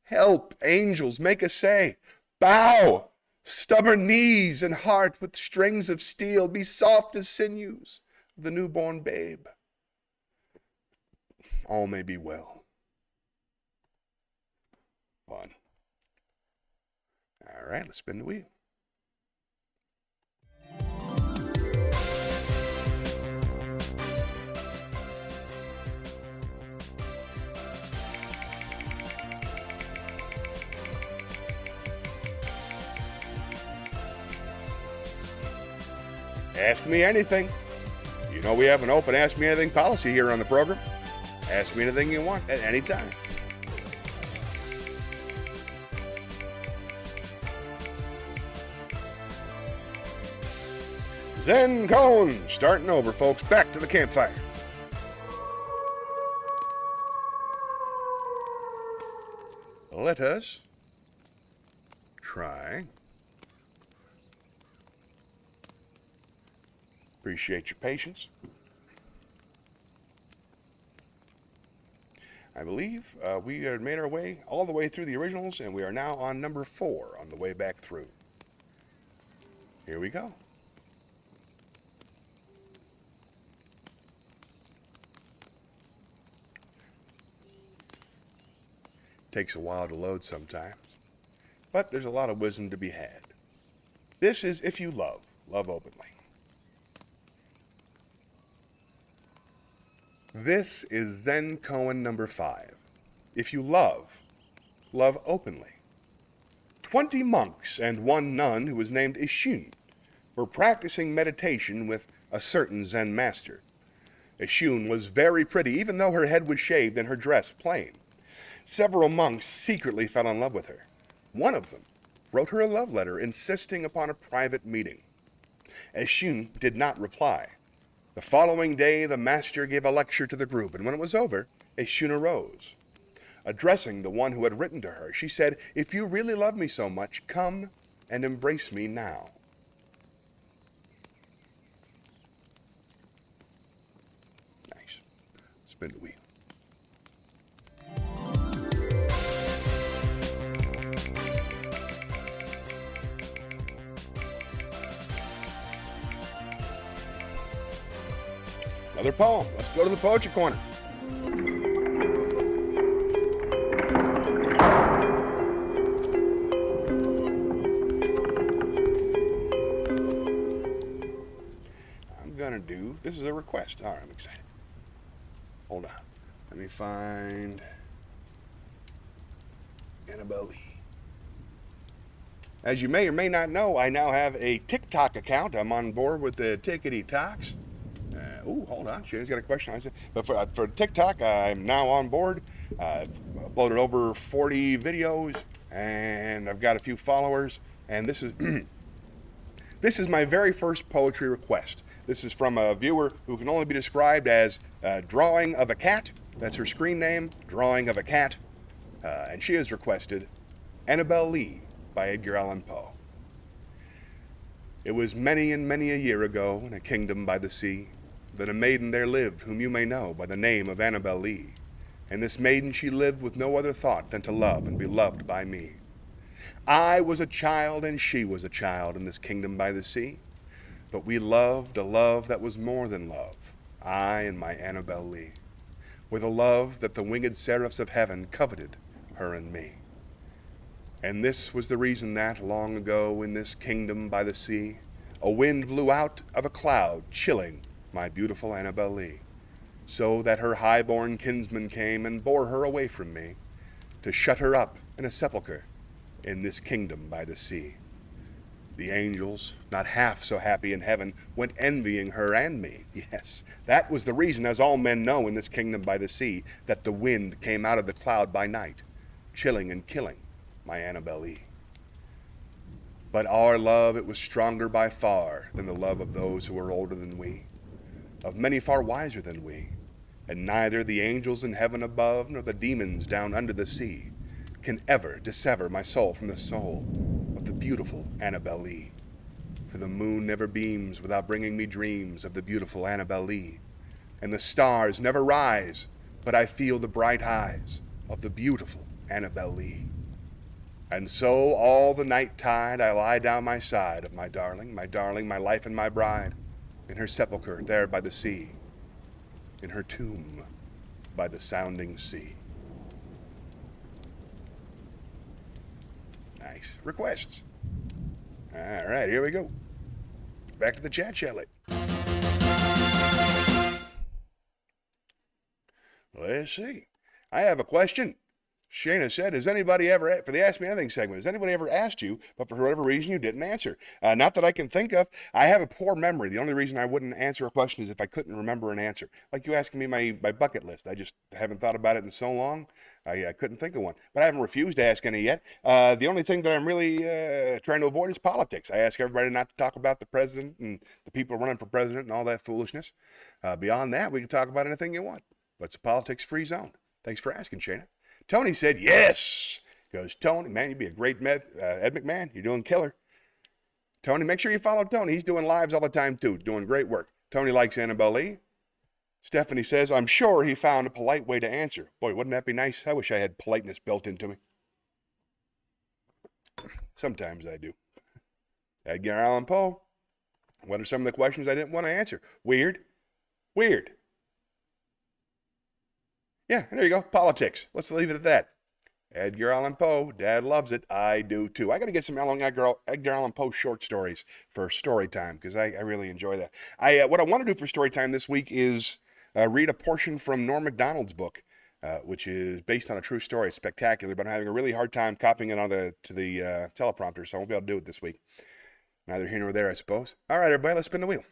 Help, angels, make essay. Bow, stubborn knees and heart with strings of steel, be soft as sinews of the newborn babe. All may be well. Fun. All right, let's spin the wheel. Ask me anything. You know we have an open Ask Me Anything policy here on the program. Ask me anything you want at any time. Zen Cone, starting over, folks. Back to the campfire. Let us try. Appreciate your patience. I believe we had made our way all the way through the originals, and we are now on number 4 on the way back through. Here we go. Takes a while to load sometimes, but there's a lot of wisdom to be had. This is If You Love, Love Openly. This is Zen Koan number 5. If you love, love openly. 20 monks and one nun who was named Ishun were practicing meditation with a certain Zen master. Ishun was very pretty, even though her head was shaved and her dress plain. Several monks secretly fell in love with her. One of them wrote her a love letter insisting upon a private meeting. Ishun did not reply. The following day, the master gave a lecture to the group, and when it was over, Ishun arose. Addressing the one who had written to her, she said, "If you really love me so much, come and embrace me now." Nice. Spin the wheel. Another poem. Let's go to the Poetry Corner. I'm going to do, this is a request. All right, I'm excited. Hold on. Let me find Annabelle Lee. As you may or may not know, I now have a TikTok account. I'm on board with the Tickety Talks. Hold on. Shana's got a question. I said, but for TikTok, I'm now on board. I've uploaded over 40 videos, and I've got a few followers. And this is this is my very first poetry request. This is from a viewer who can only be described as Drawing of a Cat. That's her screen name, Drawing of a Cat. And she has requested Annabelle Lee by Edgar Allan Poe. It was many and many a year ago in a kingdom by the sea that a maiden there lived whom you may know by the name of Annabelle Lee. And this maiden she lived with no other thought than to love and be loved by me. I was a child and she was a child in this kingdom by the sea, but we loved a love that was more than love, I and my Annabelle Lee, with a love that the winged seraphs of heaven coveted her and me. And this was the reason that, long ago in this kingdom by the sea, a wind blew out of a cloud, chilling my beautiful Annabelle Lee, so that her high-born kinsman came and bore her away from me, to shut her up in a sepulchre in this kingdom by the sea. The angels, not half so happy in heaven, went envying her and me. Yes, that was the reason, as all men know in this kingdom by the sea, that the wind came out of the cloud by night, chilling and killing my Annabelle Lee. But our love, it was stronger by far than the love of those who were older than we, of many far wiser than we, and neither the angels in heaven above nor the demons down under the sea can ever dissever my soul from the soul of the beautiful Annabelle Lee. For the moon never beams without bringing me dreams of the beautiful Annabelle Lee, and the stars never rise but I feel the bright eyes of the beautiful Annabelle Lee. And so all the night tide I lie down my side of my darling, my life and my bride, in her sepulchre there by the sea, in her tomb by the sounding sea. Nice requests. All right, here we go. Back to the chat, shall we? Let's see. I have a question. Shana said, has anybody ever, for the Ask Me Anything segment, has anybody ever asked you, but for whatever reason you didn't answer? Not that I can think of. I have a poor memory. The only reason I wouldn't answer a question is if I couldn't remember an answer. Like you asking me my bucket list. I just haven't thought about it in so long. I couldn't think of one. But I haven't refused to ask any yet. The only thing that I'm really trying to avoid is politics. I ask everybody not to talk about the president and the people running for president and all that foolishness. Beyond that, we can talk about anything you want. But it's a politics-free zone. Thanks for asking, Shana. Tony said, yes. Goes, Tony, man, you'd be a great Ed McMahon. You're doing killer. Tony, make sure you follow Tony. He's doing lives all the time, too. Doing great work. Tony likes Annabelle Lee. Stephanie says, I'm sure he found a polite way to answer. Boy, wouldn't that be nice? I wish I had politeness built into me. Sometimes I do. Edgar Allan Poe. What are some of the questions I didn't want to answer? Weird. Weird. Yeah, there you go. Politics. Let's leave it at that. Edgar Allan Poe. Dad loves it. I do too. I got to get some Edgar Allan Poe short stories for story time because I really enjoy that. What I want to do for story time this week is read a portion from Norm Macdonald's book, which is based on a true story. It's spectacular, but I'm having a really hard time copying it to the teleprompter, so I won't be able to do it this week. Neither here nor there, I suppose. All right, everybody, let's spin the wheel.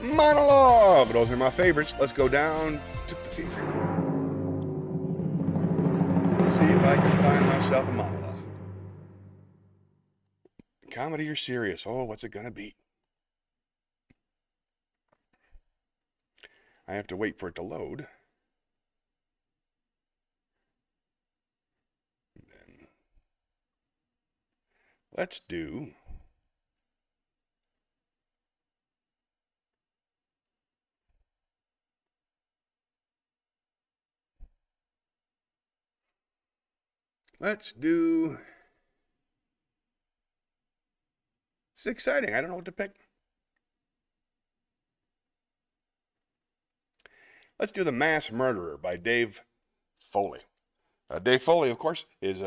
Monologue! Those are my favorites. Let's go down to the theater. See if I can find myself a monologue. Comedy or serious? Oh, what's it gonna be? I have to wait for it to load. And then let's do it's exciting. I don't know what to pick. Let's do The Mass Murderer by Dave Foley. Dave Foley, of course, is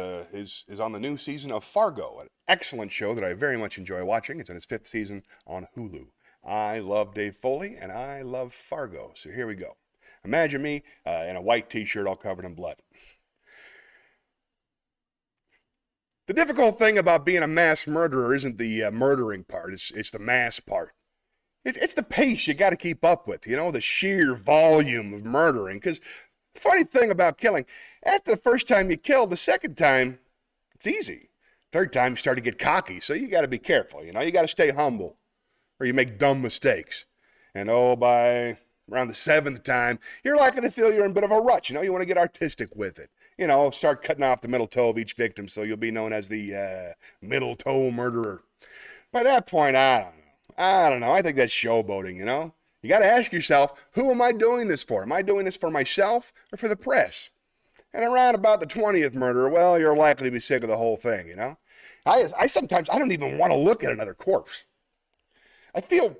on the new season of Fargo, an excellent show that I very much enjoy watching. It's in its 5th season on Hulu. I love Dave Foley, and I love Fargo. So here we go. Imagine me in a white t-shirt all covered in blood. The difficult thing about being a mass murderer isn't the murdering part. It's the mass part. It's the pace you got to keep up with, the sheer volume of murdering. Because the funny thing about killing, after the first time you kill, the second time, it's easy. Third time, you start to get cocky, so you got to be careful, You got to stay humble, or you make dumb mistakes. And by around the 7th time, you're likely to feel you're in a bit of a rut, You want to get artistic with it. Start cutting off the middle toe of each victim, so you'll be known as the middle toe murderer. By that point, I don't know. I think that's showboating, You got to ask yourself, who am I doing this for? Am I doing this for myself or for the press? And around about the 20th murder, well, you're likely to be sick of the whole thing, I sometimes, I don't even want to look at another corpse. I feel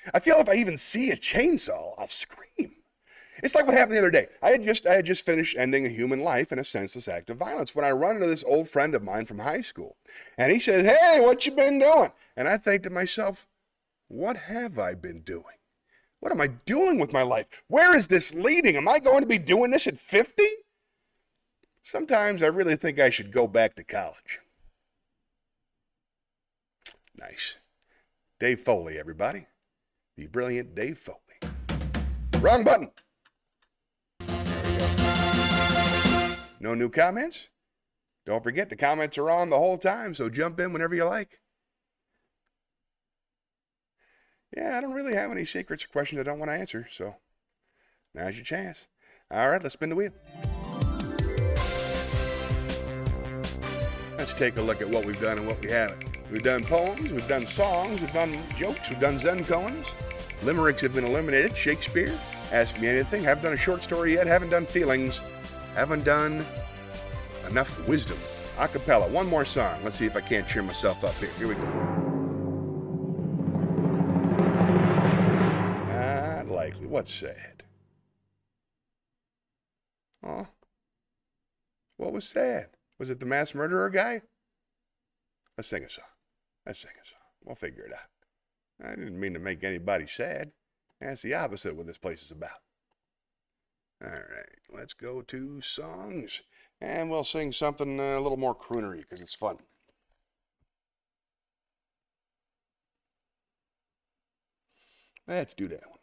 if I even see a chainsaw, I'll scream. It's like what happened the other day. I had just finished ending a human life in a senseless act of violence when I run into this old friend of mine from high school. And he says, hey, what you been doing? And I think to myself, what have I been doing? What am I doing with my life? Where is this leading? Am I going to be doing this at 50? Sometimes I really think I should go back to college. Nice. Dave Foley, everybody. The brilliant Dave Foley. Wrong button. No new comments? Don't forget, the comments are on the whole time, so jump in whenever you like. Yeah, I don't really have any secrets or questions I don't want to answer, so now's your chance. All right, let's spin the wheel. Let's take a look at what we've done and what we haven't. We've done poems, we've done songs, we've done jokes, we've done Zen koans. Limericks have been eliminated. Shakespeare, Ask Me Anything. Haven't done a short story yet. Haven't done feelings. Haven't done enough wisdom. A cappella. One more song. Let's see if I can't cheer myself up here. Here we go. Not likely. What's sad? Oh. What was sad? Was it the mass murderer guy? Let's sing a song. We'll figure it out. I didn't mean to make anybody sad. That's the opposite of what this place is about. All right, let's go to songs. And we'll sing something a little more croonery because it's fun. Let's do that one.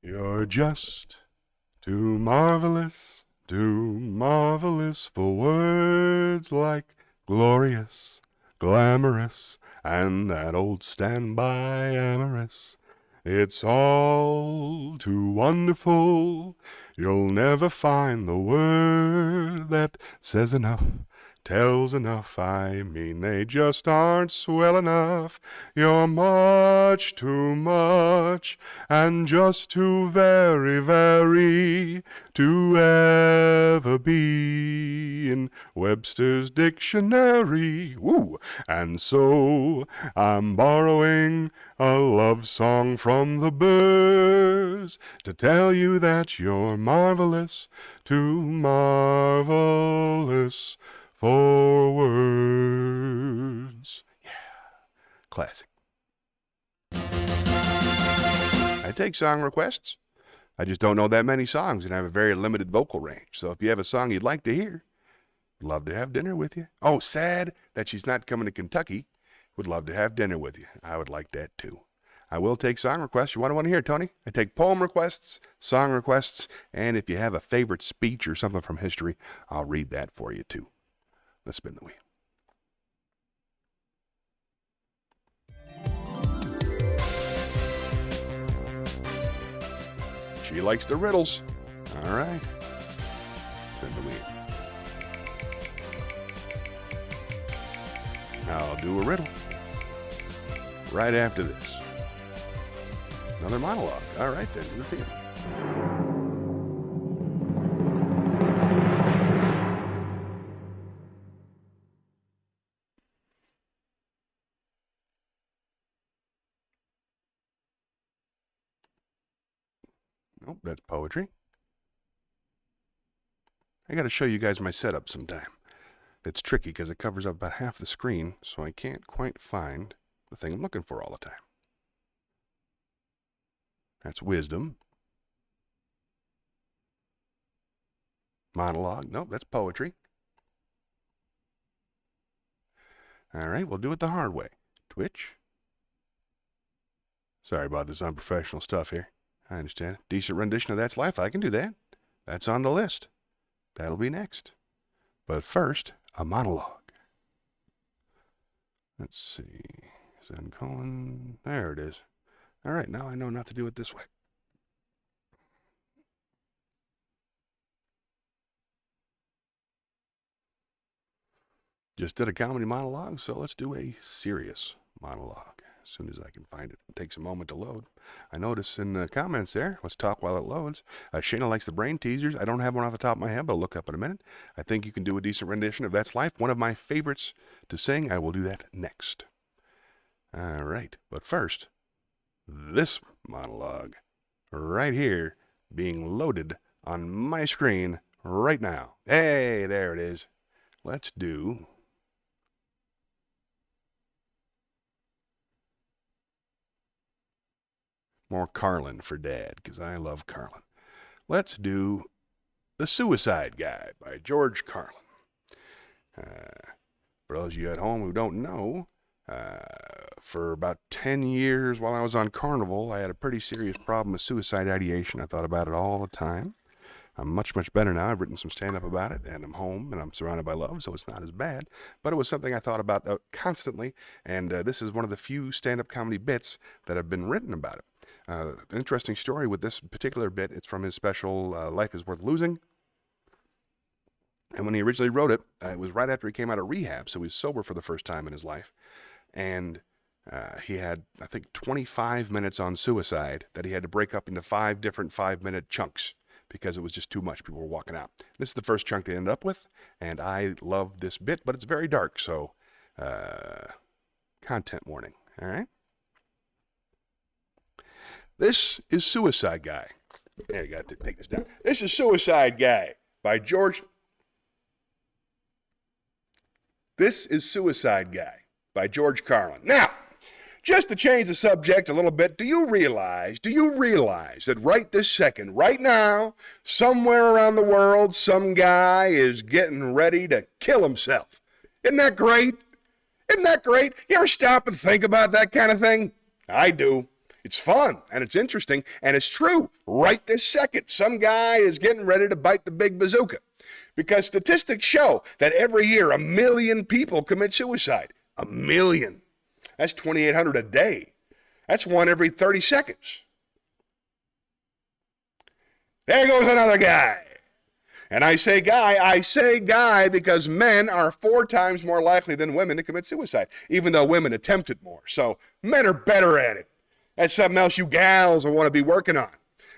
You're just too marvelous for words like glorious, glamorous, and that old standby amorous. It's all too wonderful. You'll never find the word that says enough, tells enough. I mean, they just aren't swell enough. You're much too much and just too very, very to ever be in Webster's dictionary. Woo! And so I'm borrowing a love song from the birds to tell you that you're marvelous, too marvelous for words. Yeah, classic. I take song requests. I just don't know that many songs and I have a very limited vocal range. So if you have a song you'd like to hear, love to have dinner with you. Oh, sad that she's not coming to Kentucky. Would love to have dinner with you. I would like that too. I will take song requests. You want to hear, Tony? I take poem requests, song requests, and if you have a favorite speech or something from history, I'll read that for you too. Let's spin the wheel. She likes the riddles. All right. Spin the wheel. I'll do a riddle right after this. Another monologue. All right, then. Do the theme. Nope, that's poetry. I got to show you guys my setup sometime. It's tricky because it covers up about half the screen, so I can't quite find the thing I'm looking for all the time. That's wisdom. Monologue. Nope, that's poetry. All right, we'll do it the hard way. Twitch. Sorry about this unprofessional stuff here. I understand. Decent rendition of That's Life. I can do that. That's on the list. That'll be next. But first, a monologue. Let's see. Semicolon. There it is. All right, now I know not to do it this way. Just did a comedy monologue, so let's do a serious monologue as soon as I can find it. It takes a moment to load. I notice in the comments there, let's talk while it loads. Shayna likes the brain teasers. I don't have one off the top of my head, but I'll look up in a minute. I think you can do a decent rendition of That's Life. One of my favorites to sing. I will do that next. All right, but first, this monologue right here being loaded on my screen right now. Hey, there it is. Let's do more Carlin for Dad, because I love Carlin. Let's do The Suicide Guy by George Carlin. For those of you at home who don't know, for about 10 years while I was on Carnival, I had a pretty serious problem with suicide ideation. I thought about it all the time. I'm much, much better now. I've written some stand-up about it, and I'm home, and I'm surrounded by love, so it's not as bad. But it was something I thought about constantly, and this is one of the few stand-up comedy bits that have been written about it. An interesting story with this particular bit, it's from his special, Life is Worth Losing. And when he originally wrote it, it was right after he came out of rehab, so he was sober for the first time in his life. And he had, I think, 25 minutes on suicide that he had to break up into 5 different 5-minute chunks because it was just too much. People were walking out. This is the first chunk they ended up with, and I love this bit, but it's very dark, so content warning, all right? This is Suicide Guy. There, you got to take this down. This is Suicide Guy by George... This is Suicide Guy by George Carlin. Now, just to change the subject a little bit, do you realize that right this second, right now, somewhere around the world, some guy is getting ready to kill himself? Isn't that great? Isn't that great? You ever stop and think about that kind of thing? I do. It's fun, and it's interesting, and it's true. Right this second, some guy is getting ready to bite the big bazooka. Because statistics show that every year 1 million people commit suicide. 1 million. That's 2,800 a day. That's one every 30 seconds. There goes another guy. And I say guy because men are 4 times more likely than women to commit suicide, even though women attempt it more. So men are better at it. That's something else you gals will want to be working on.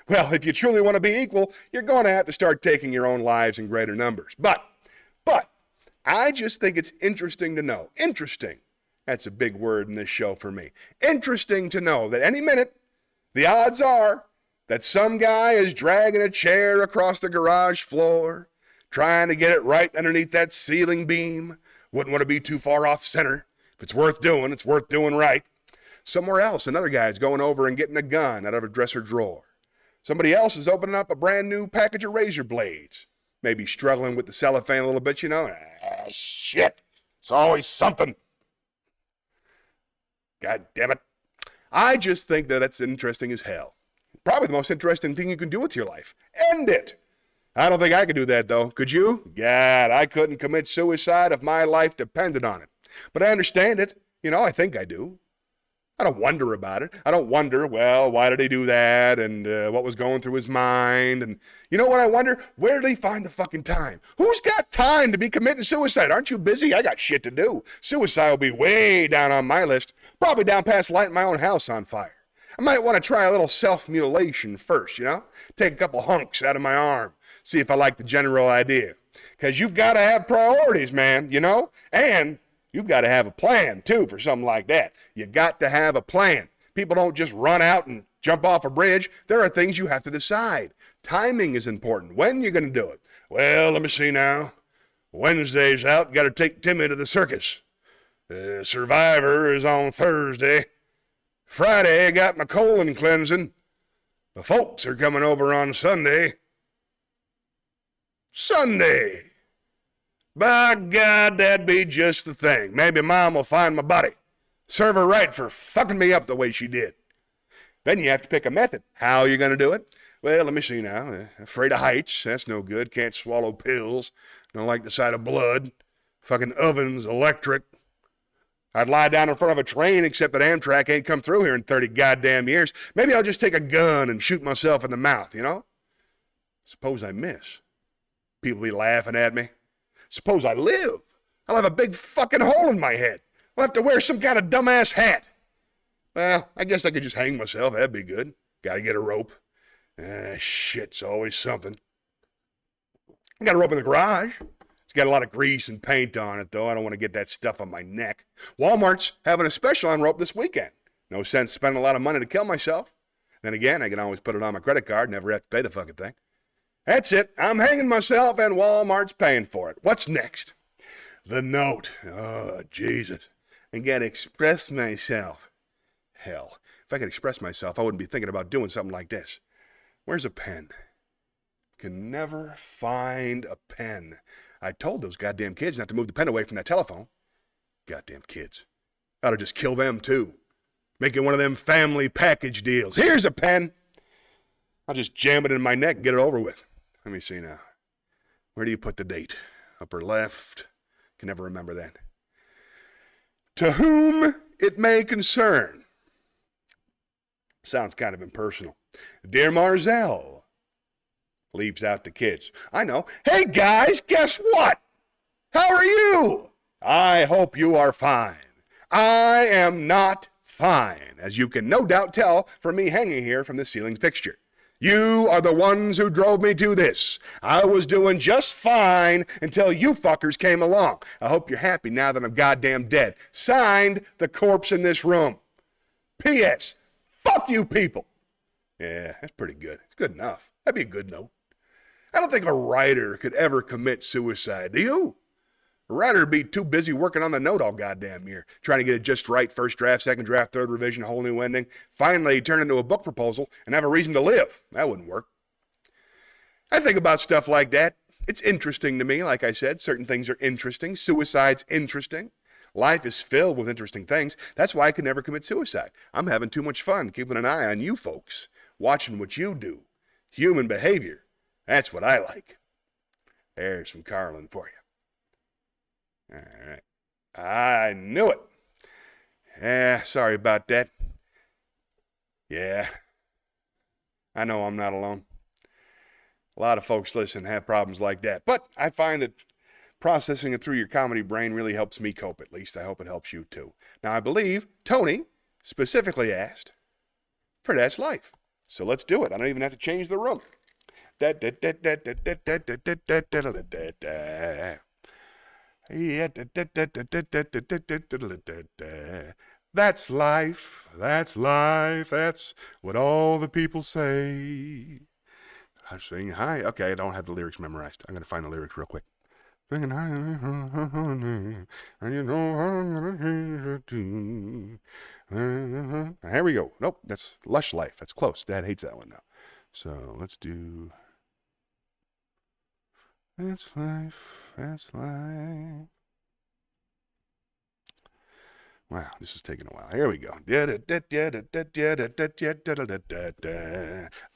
Well, if you truly want to be equal, you're going to have to start taking your own lives in greater numbers. But, I just think it's interesting to know. Interesting. That's a big word in this show for me. Interesting to know that any minute, the odds are that some guy is dragging a chair across the garage floor, trying to get it right underneath that ceiling beam. Wouldn't want to be too far off center. If it's worth doing right. Somewhere else, another guy's going over and getting a gun out of a dresser drawer. Somebody else is opening up a brand new package of razor blades. Maybe struggling with the cellophane a little bit, you know. Shit. It's always something. God damn it. I just think that that's interesting as hell. Probably the most interesting thing you can do with your life. End it. I don't think I could do that, though. Could you? God, I couldn't commit suicide if my life depended on it. But I understand it. You know, I think I do. I don't wonder about it. I don't wonder, well, why did he do that? And what was going through his mind? And you know what I wonder? Where did he find the fucking time? Who's got time to be committing suicide? Aren't you busy? I got shit to do. Suicide will be way down on my list. Probably down past lighting my own house on fire. I might want to try a little self-mutilation first, you know? Take a couple hunks out of my arm. See if I like the general idea. Because you've got to have priorities, man, you know? And you've got to have a plan, too, for something like that. You got to have a plan. People don't just run out and jump off a bridge. There are things you have to decide. Timing is important. When you're going to do it. Well, let me see now. Wednesday's out. Got to take Timmy to the circus. Survivor is on Thursday. Friday, I got my colon cleansing. The folks are coming over on Sunday. Sunday. By God, that'd be just the thing. Maybe Mom will find my body. Serve her right for fucking me up the way she did. Then you have to pick a method. How are you going to do it? Well, let me see now. Afraid of heights. That's no good. Can't swallow pills. Don't like the sight of blood. Fucking ovens, electric. I'd lie down in front of a train, except that Amtrak ain't come through here in 30 goddamn years. Maybe I'll just take a gun and shoot myself in the mouth, you know? Suppose I miss. People be laughing at me. Suppose I live. I'll have a big fucking hole in my head. I'll have to wear some kind of dumbass hat. Well, I guess I could just hang myself. That'd be good. Gotta get a rope. Shit's always something. I got a rope in the garage. It's got a lot of grease and paint on it, though. I don't want to get that stuff on my neck. Walmart's having a special on rope this weekend. No sense spending a lot of money to kill myself. Then again, I can always put it on my credit card, never have to pay the fucking thing. That's it. I'm hanging myself and Walmart's paying for it. What's next? The note. Oh, Jesus. I gotta express myself. Hell, if I could express myself, I wouldn't be thinking about doing something like this. Where's a pen? Can never find a pen. I told those goddamn kids not to move the pen away from that telephone. Goddamn kids. Ought to just kill them, too. Make it one of them family package deals. Here's a pen. I'll just jam it in my neck and get it over with. Let me see now. Where do you put the date? Upper left. Can never remember that. To whom it may concern. Sounds kind of impersonal. Dear Marzell. Leaves out the kids. I know. Hey guys, guess what? How are you? I hope you are fine. I am not fine, as you can no doubt tell from me hanging here from the ceiling fixture. You are the ones who drove me to this. I was doing just fine until you fuckers came along. I hope you're happy now that I'm goddamn dead. Signed, the corpse in this room. P.S. Fuck you people. Yeah, that's pretty good. It's good enough. That'd be a good note. I don't think a writer could ever commit suicide, do you? A writer would be too busy working on the note all goddamn year, trying to get it just right, first draft, second draft, third revision, a whole new ending. Finally, turn into a book proposal and have a reason to live. That wouldn't work. I think about stuff like that. It's interesting to me, like I said. Certain things are interesting. Suicide's interesting. Life is filled with interesting things. That's why I could never commit suicide. I'm having too much fun keeping an eye on you folks, watching what you do. Human behavior. That's what I like. There's some Carlin for you. All right. I knew it. Sorry about that. Yeah, I know I'm not alone. A lot of folks listen have problems like that. But I find that processing it through your comedy brain really helps me cope, at least. I hope it helps you too. Now, I believe Tony specifically asked for That's Life. So let's do it. I don't even have to change the room. That's life, that's life, that's what all the people say. I sing high. Okay, I don't have the lyrics memorized. I'm going to find the lyrics real quick. Singing high, and you know I'm gonna hear it. Here we go. Nope, that's Lush Life. That's close. Dad hates that one now. So let's do That's Life, that's life. Wow, this is taking a while. Here we go.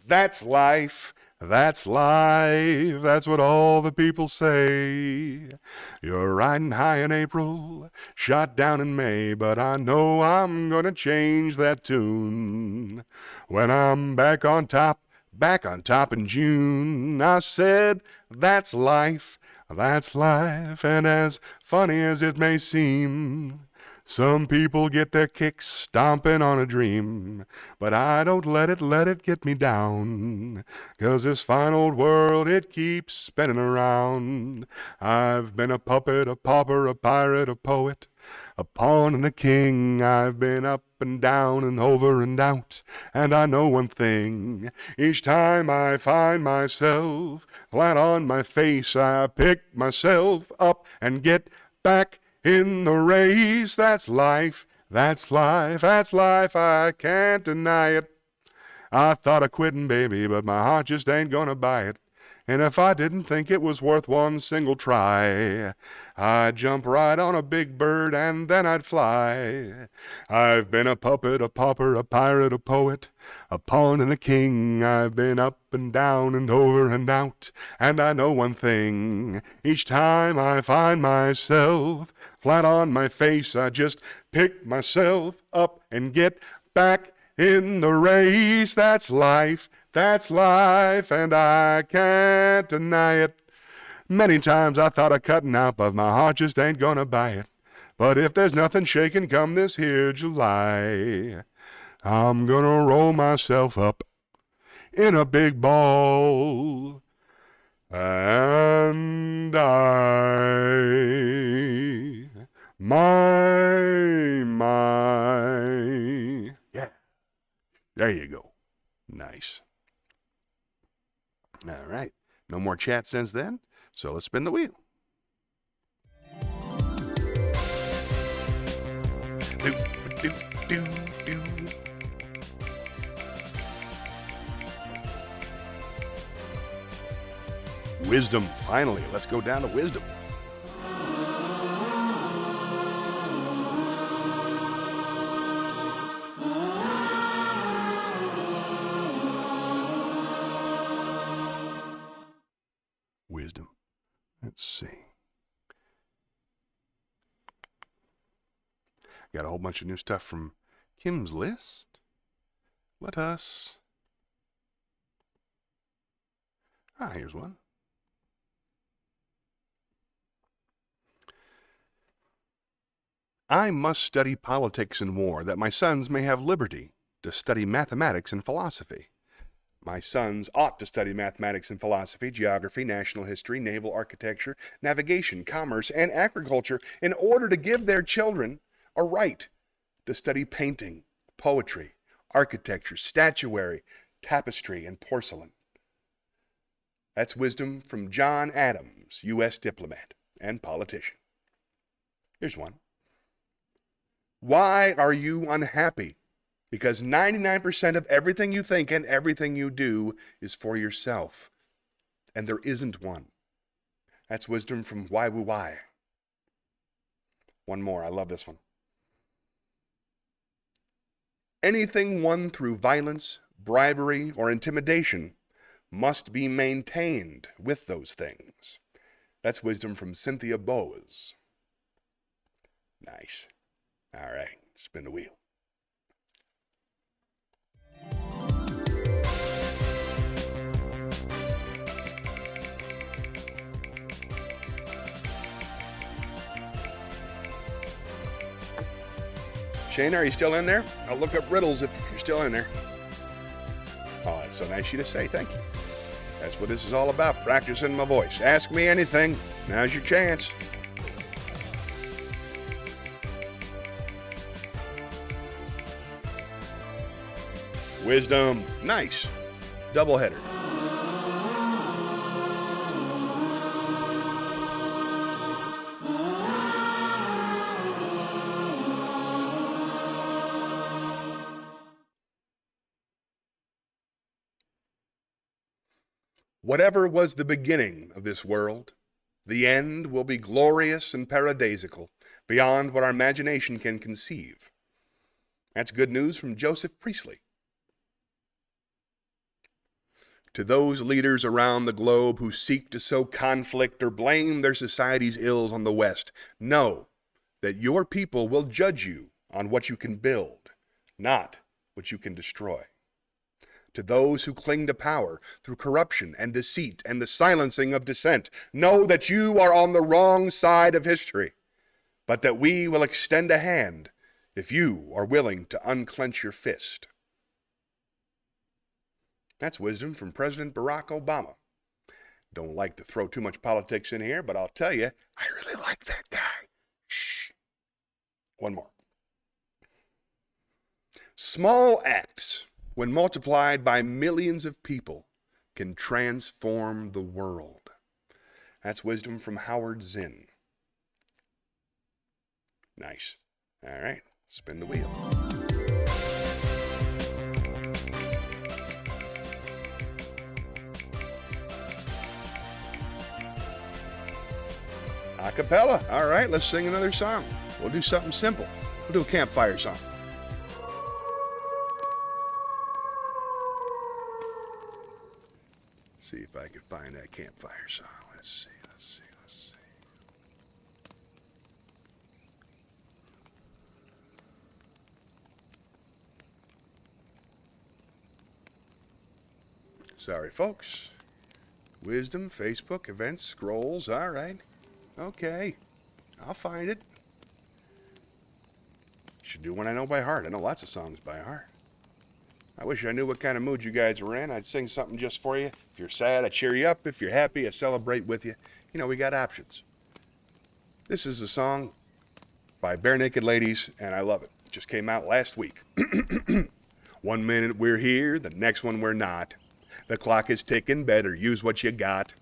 That's life. That's life. That's what all the people say. You're riding high in April, shot down in May, but I know I'm gonna change that tune. When I'm back on top in June, I said, that's life. That's life. And as funny as it may seem, some people get their kicks stomping on a dream, but I don't let it get me down, 'cause this fine old world, it keeps spinning around. I've been a puppet, a pauper, a pirate, a poet, a pawn and a king. I've been up and down and over and out, and I know one thing. Each time I find myself flat on my face, I pick myself up and get back in the race. That's life, that's life, that's life, I can't deny it. I thought of quitting, baby, but my heart just ain't gonna buy it. And if I didn't think it was worth one single try, I'd jump right on a big bird and then I'd fly. I've been a puppet, a pauper, a pirate, a poet, a pawn and a king. I've been up and down and over and out, and I know one thing. Each time I find myself flat on my face, I just pick myself up and get back in the race. That's life, and I can't deny it. Many times I thought of cutting out, but my heart just ain't gonna buy it. But if there's nothing shaking come this here July, I'm gonna roll myself up in a big ball, and yeah, there you go. Nice. All right. No more chat since then, so let's spin the wheel. Do, do, do, do. Wisdom, finally. Let's go down to wisdom. Wisdom. Let's see. Got a whole bunch of new stuff from Kim's list. Let us... here's one. I must study politics and war, that my sons may have liberty to study mathematics and philosophy. My sons ought to study mathematics and philosophy, geography, national history, naval architecture, navigation, commerce, and agriculture in order to give their children a right to study painting, poetry, architecture, statuary, tapestry, and porcelain. That's wisdom from John Adams, U.S. diplomat and politician. Here's one. Why are you unhappy? Because 99% of everything you think and everything you do is for yourself. And there isn't one. That's wisdom from Why Woo Why. One more. I love this one. Anything won through violence, bribery, or intimidation must be maintained with those things. That's wisdom from Cynthia Bowes. Nice. All right. Spin the wheel. Shana, are you still in there? I'll look up riddles if you're still in there. Oh, that's so nice of you to say. Thank you. That's what this is all about, practicing my voice. Ask me anything. Now's your chance. Wisdom. Nice. Doubleheader. Whatever was the beginning of this world, the end will be glorious and paradisical, beyond what our imagination can conceive. That's good news from Joseph Priestley. To those leaders around the globe who seek to sow conflict or blame their society's ills on the West, know that your people will judge you on what you can build, not what you can destroy. To those who cling to power through corruption and deceit and the silencing of dissent, know that you are on the wrong side of history, but that we will extend a hand if you are willing to unclench your fist. That's wisdom from President Barack Obama. Don't like to throw too much politics in here, but I'll tell you, I really like that guy. Shh. One more. Small acts, when multiplied by millions of people, can transform the world. That's wisdom from Howard Zinn. Nice. All right, spin the wheel. A cappella. All right, let's sing another song. We'll do something simple. We'll do a campfire song. See if I can find that campfire song. Let's see. Sorry, folks. Wisdom, Facebook, events, scrolls. All right. Okay. I'll find it. Should do one I know by heart. I know lots of songs by heart. I wish I knew what kind of mood you guys were in. I'd sing something just for you. If you're sad, I cheer you up. If you're happy, I celebrate with you. You know, we got options. This is a song by Bare Naked Ladies, and I love it. It just came out last week. 1 minute we're here, the next one we're not. The clock is ticking, better use what you got.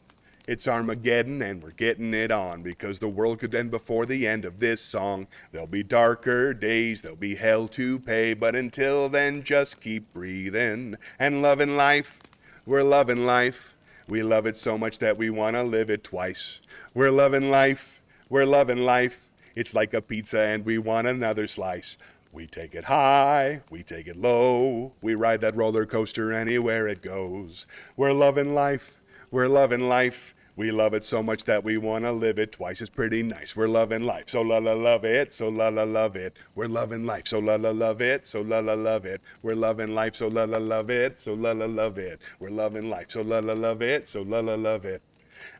It's Armageddon and we're getting it on, because the world could end before the end of this song. There'll be darker days, there'll be hell to pay, but until then just keep breathing and loving life. We're loving life. We love it so much that we want to live it twice. We're loving life. We're loving life. It's like a pizza and we want another slice. We take it high, we take it low. We ride that roller coaster anywhere it goes. We're loving life. We're loving life. We love it so much that we want to live it twice. It's pretty nice. We're loving life. So la la love it. So la la love it. We're loving life. So la la love it. So la la love it. We're loving life. So la la love it. So la la love it. We're loving life. So la la love it. So la la love it.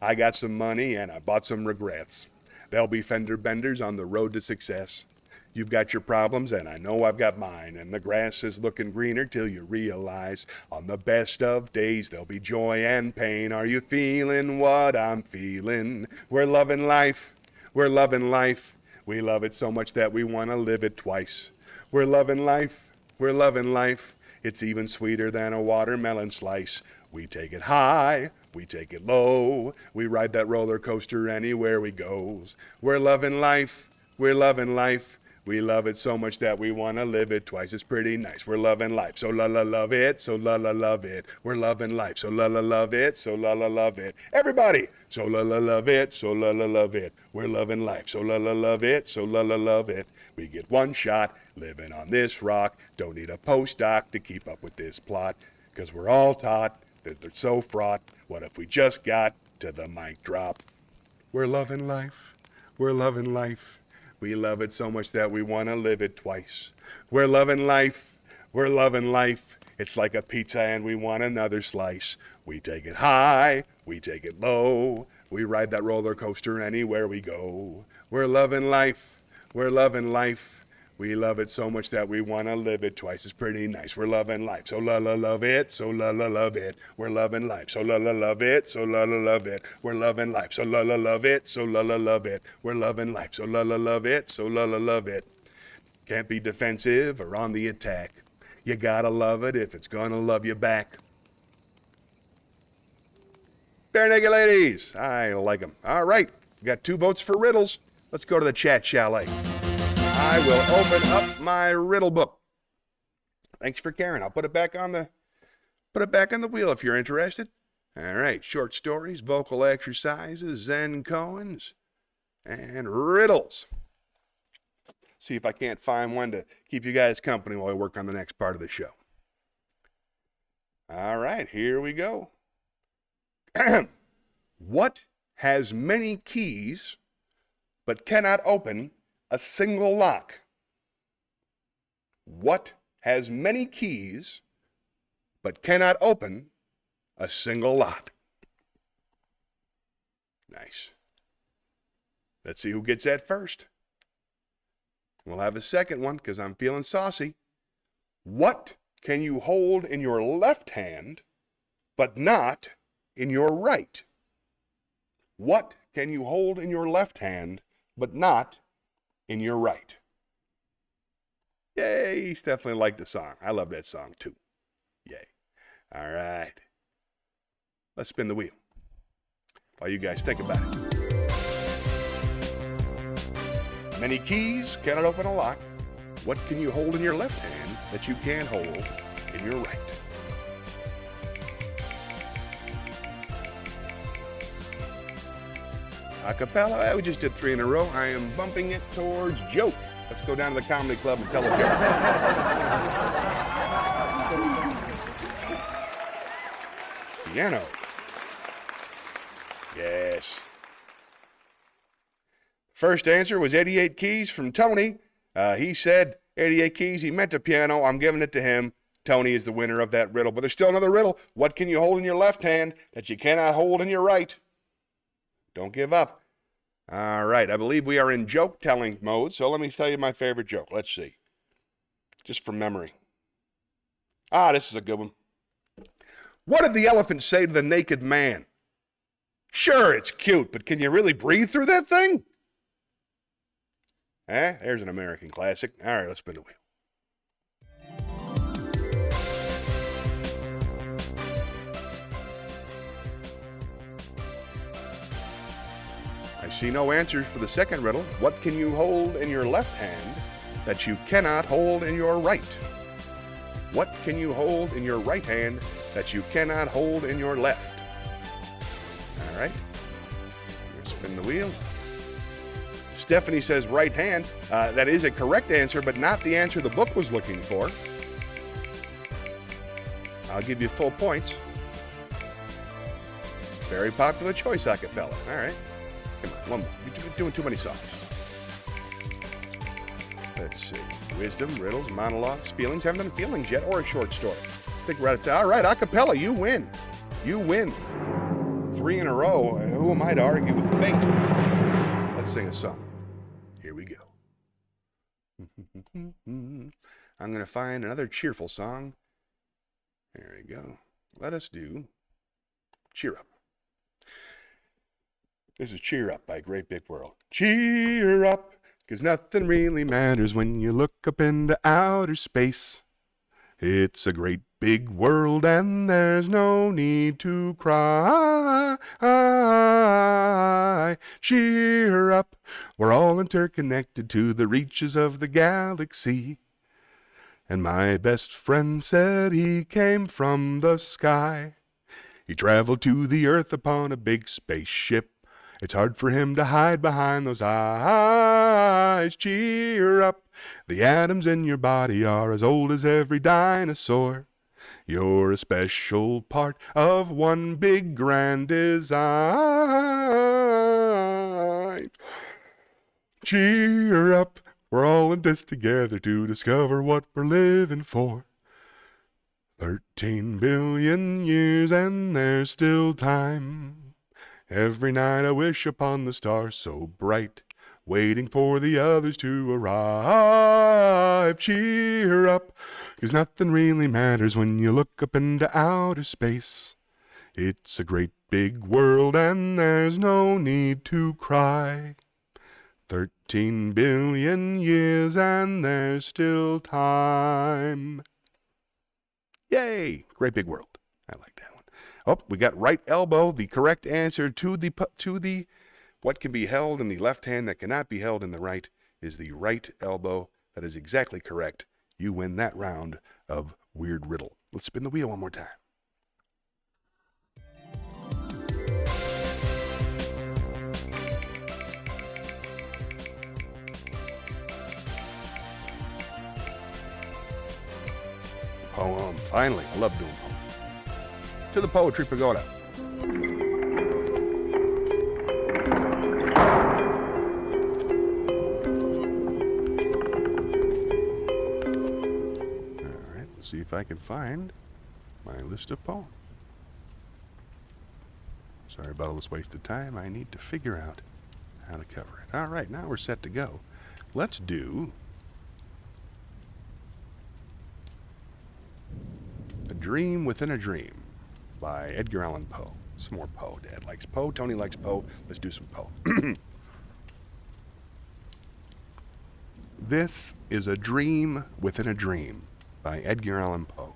I got some money and I bought some regrets. There'll be fender benders on the road to success. You've got your problems, and I know I've got mine, and the grass is looking greener till you realize on the best of days there'll be joy and pain. Are you feeling what I'm feeling? We're loving life. We're loving life. We love it so much that we want to live it twice. We're loving life. We're loving life. It's even sweeter than a watermelon slice. We take it high. We take it low. We ride that roller coaster anywhere we goes. We're loving life. We're loving life. We love it so much that we want to live it twice. It's pretty nice. We're loving life. So la la love it. So la la love it. We're loving life. So la la love it. So la la love it. Everybody. So la la love it. So la la love it. We're loving life. So la la love it. So la la love it. We get one shot living on this rock. Don't need a postdoc to keep up with this plot. Because we're all taught that they're so fraught. What if we just got to the mic drop? We're loving life. We're loving life. We love it so much that we want to live it twice. We're loving life. We're loving life. It's like a pizza and we want another slice. We take it high. We take it low. We ride that roller coaster anywhere we go. We're loving life. We're loving life. We love it so much that we want to live it twice as pretty nice. We're loving life, so love it, so love it. We're loving life, so love it, so love it. We're loving life, so love it, so love it. We're loving life, so love it, so love it. Can't be defensive or on the attack. You gotta love it if it's gonna love you back. Bare naked ladies, I like them. All right, we got 2 votes for riddles. Let's go to the chat chalet. I will open up my riddle book. Thanks for caring. I'll put it back on the wheel if you're interested. All right, short stories, vocal exercises, Zen koans, and riddles. See if I can't find one to keep you guys company while we work on the next part of the show. All right, here we go. What has many keys but cannot open a single lock? What has many keys but cannot open a single lock? Nice. Let's see who gets that first. We'll have a second one because I'm feeling saucy. What can you hold in your left hand but not in your right? What can you hold in your left hand but not in your right? Yay, he's definitely liked the song. I love that song too. Yay. All right. Let's spin the wheel while you guys think about it. Many keys cannot open a lock. What can you hold in your left hand that you can't hold in your right? Acapella, we just did 3 in a row. I am bumping it towards joke. Let's go down to the comedy club and tell a joke. Piano. Yes. First answer was 88 keys from Tony. He said 88 keys. He meant a piano. I'm giving it to him. Tony is the winner of that riddle. But there's still another riddle. What can you hold in your left hand that you cannot hold in your right? Don't give up. All right, I believe we are in joke-telling mode, so let me tell you my favorite joke. Let's see. Just from memory. This is a good one. What did the elephant say to the naked man? Sure, it's cute, but can you really breathe through that thing? There's an American classic. All right, let's spin the wheel. I see no answers for the second riddle. What can you hold in your left hand that you cannot hold in your right? What can you hold in your right hand that you cannot hold in your left? All right. Spin the wheel. Stephanie says right hand. That is a correct answer, but not the answer the book was looking for. I'll give you full points. Very popular choice, acapella. All right. Come on, one more. You're doing too many songs. Let's see. Wisdom, riddles, monologues, feelings. Haven't done feelings yet, or a short story. I think we're out of time. All right, acapella, you win. You win. 3 in a row. Who am I to argue with fate? Let's sing a song. Here we go. I'm going to find another cheerful song. There we go. Let us do Cheer Up. This is Cheer Up by Great Big World. Cheer up, 'cause nothing really matters when you look up into outer space. It's a great big world and there's no need to cry. Cheer up, we're all interconnected to the reaches of the galaxy. And my best friend said he came from the sky. He traveled to the earth upon a big spaceship. It's hard for him to hide behind those eyes. Cheer up, the atoms in your body are as old as every dinosaur. You're a special part of one big grand design. Cheer up, we're all in this together to discover what we're living for. 13 billion years and there's still time. Every night I wish upon the stars so bright. waiting for the others to arrive. Cheer up, 'cause nothing really matters when you look up into outer space. It's a great big world and there's no need to cry. 13 billion years and there's still time. Yay! Great big world. I like that one. Oh, we got right elbow, the correct answer to the what can be held in the left hand that cannot be held in the right is the right elbow. That is exactly correct. You win that round of Weird Riddle. Let's spin the wheel one more time. Poem. Finally, I love doing poems. To the Poetry Pagoda. All right, let's see if I can find my list of poems. Sorry about all this wasted time. I need to figure out how to cover it. All right, now we're set to go. Let's do A Dream Within a Dream by Edgar Allan Poe. Some more Poe. Dad likes Poe. Tony likes Poe. Let's do some Poe. This is A Dream Within a Dream by Edgar Allan Poe.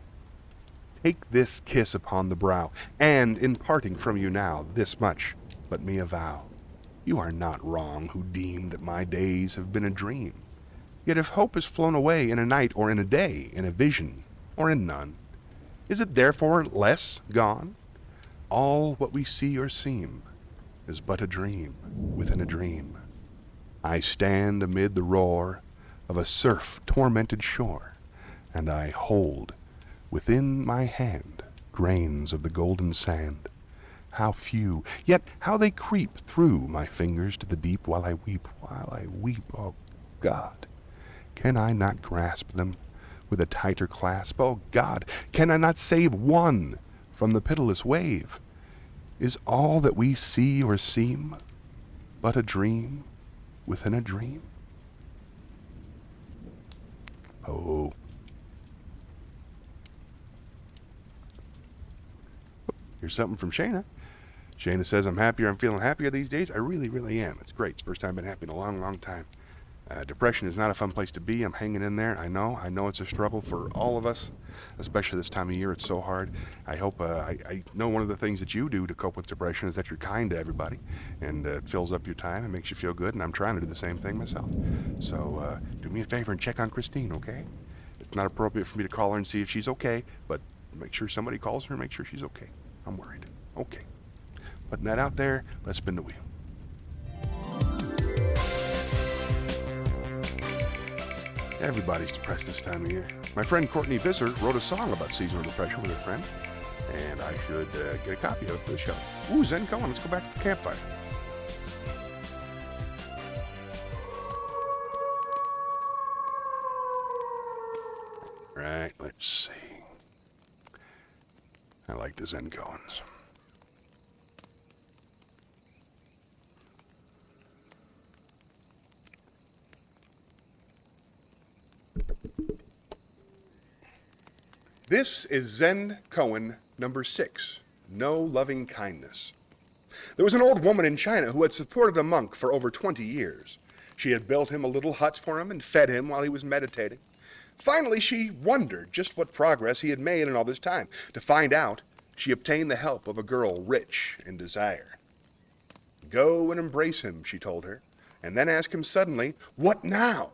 Take this kiss upon the brow, and in parting from you now, this much let me avow. You are not wrong who deem that my days have been a dream. Yet if hope is flown away in a night or in a day, in a vision or in none, is it therefore less gone? All what we see or seem is but a dream within a dream. I stand amid the roar of a surf-tormented shore, and I hold within my hand grains of the golden sand. How few, yet how they creep through my fingers to the deep while I weep, oh God, can I not grasp them with a tighter clasp? Oh God, can I not save one from the pitiless wave? Is all that we see or seem but a dream within a dream? Oh. Here's something from Shayna. Shayna says, I'm feeling happier these days. I really, really am. It's great. It's the first time I've been happy in a long, long time. Depression is not a fun place to be. I'm hanging in there. I know it's a struggle for all of us, especially this time of year. It's so hard. I hope, I know one of the things that you do to cope with depression is that you're kind to everybody, and it fills up your time and makes you feel good, and I'm trying to do the same thing myself. So do me a favor and check on Christine, okay? It's not appropriate for me to call her and see if she's okay, but make sure somebody calls her and make sure she's okay. I'm worried. Okay. Putting that out there, let's spin the wheel. Everybody's depressed this time of year. My friend Courtney Visser wrote a song about seasonal depression with her friend, and I should get a copy of it for the show. Ooh, Zen Cohen, let's go back to the campfire. Right, let's see. I like the Zen Cohens. This is Zen Koan number 6, No Loving Kindness. There was an old woman in China who had supported a monk for over 20 years. She had built him a little hut for him and fed him while he was meditating. Finally, she wondered just what progress he had made in all this time. To find out, she obtained the help of a girl rich in desire. Go and embrace him, she told her, and then ask him suddenly, what now?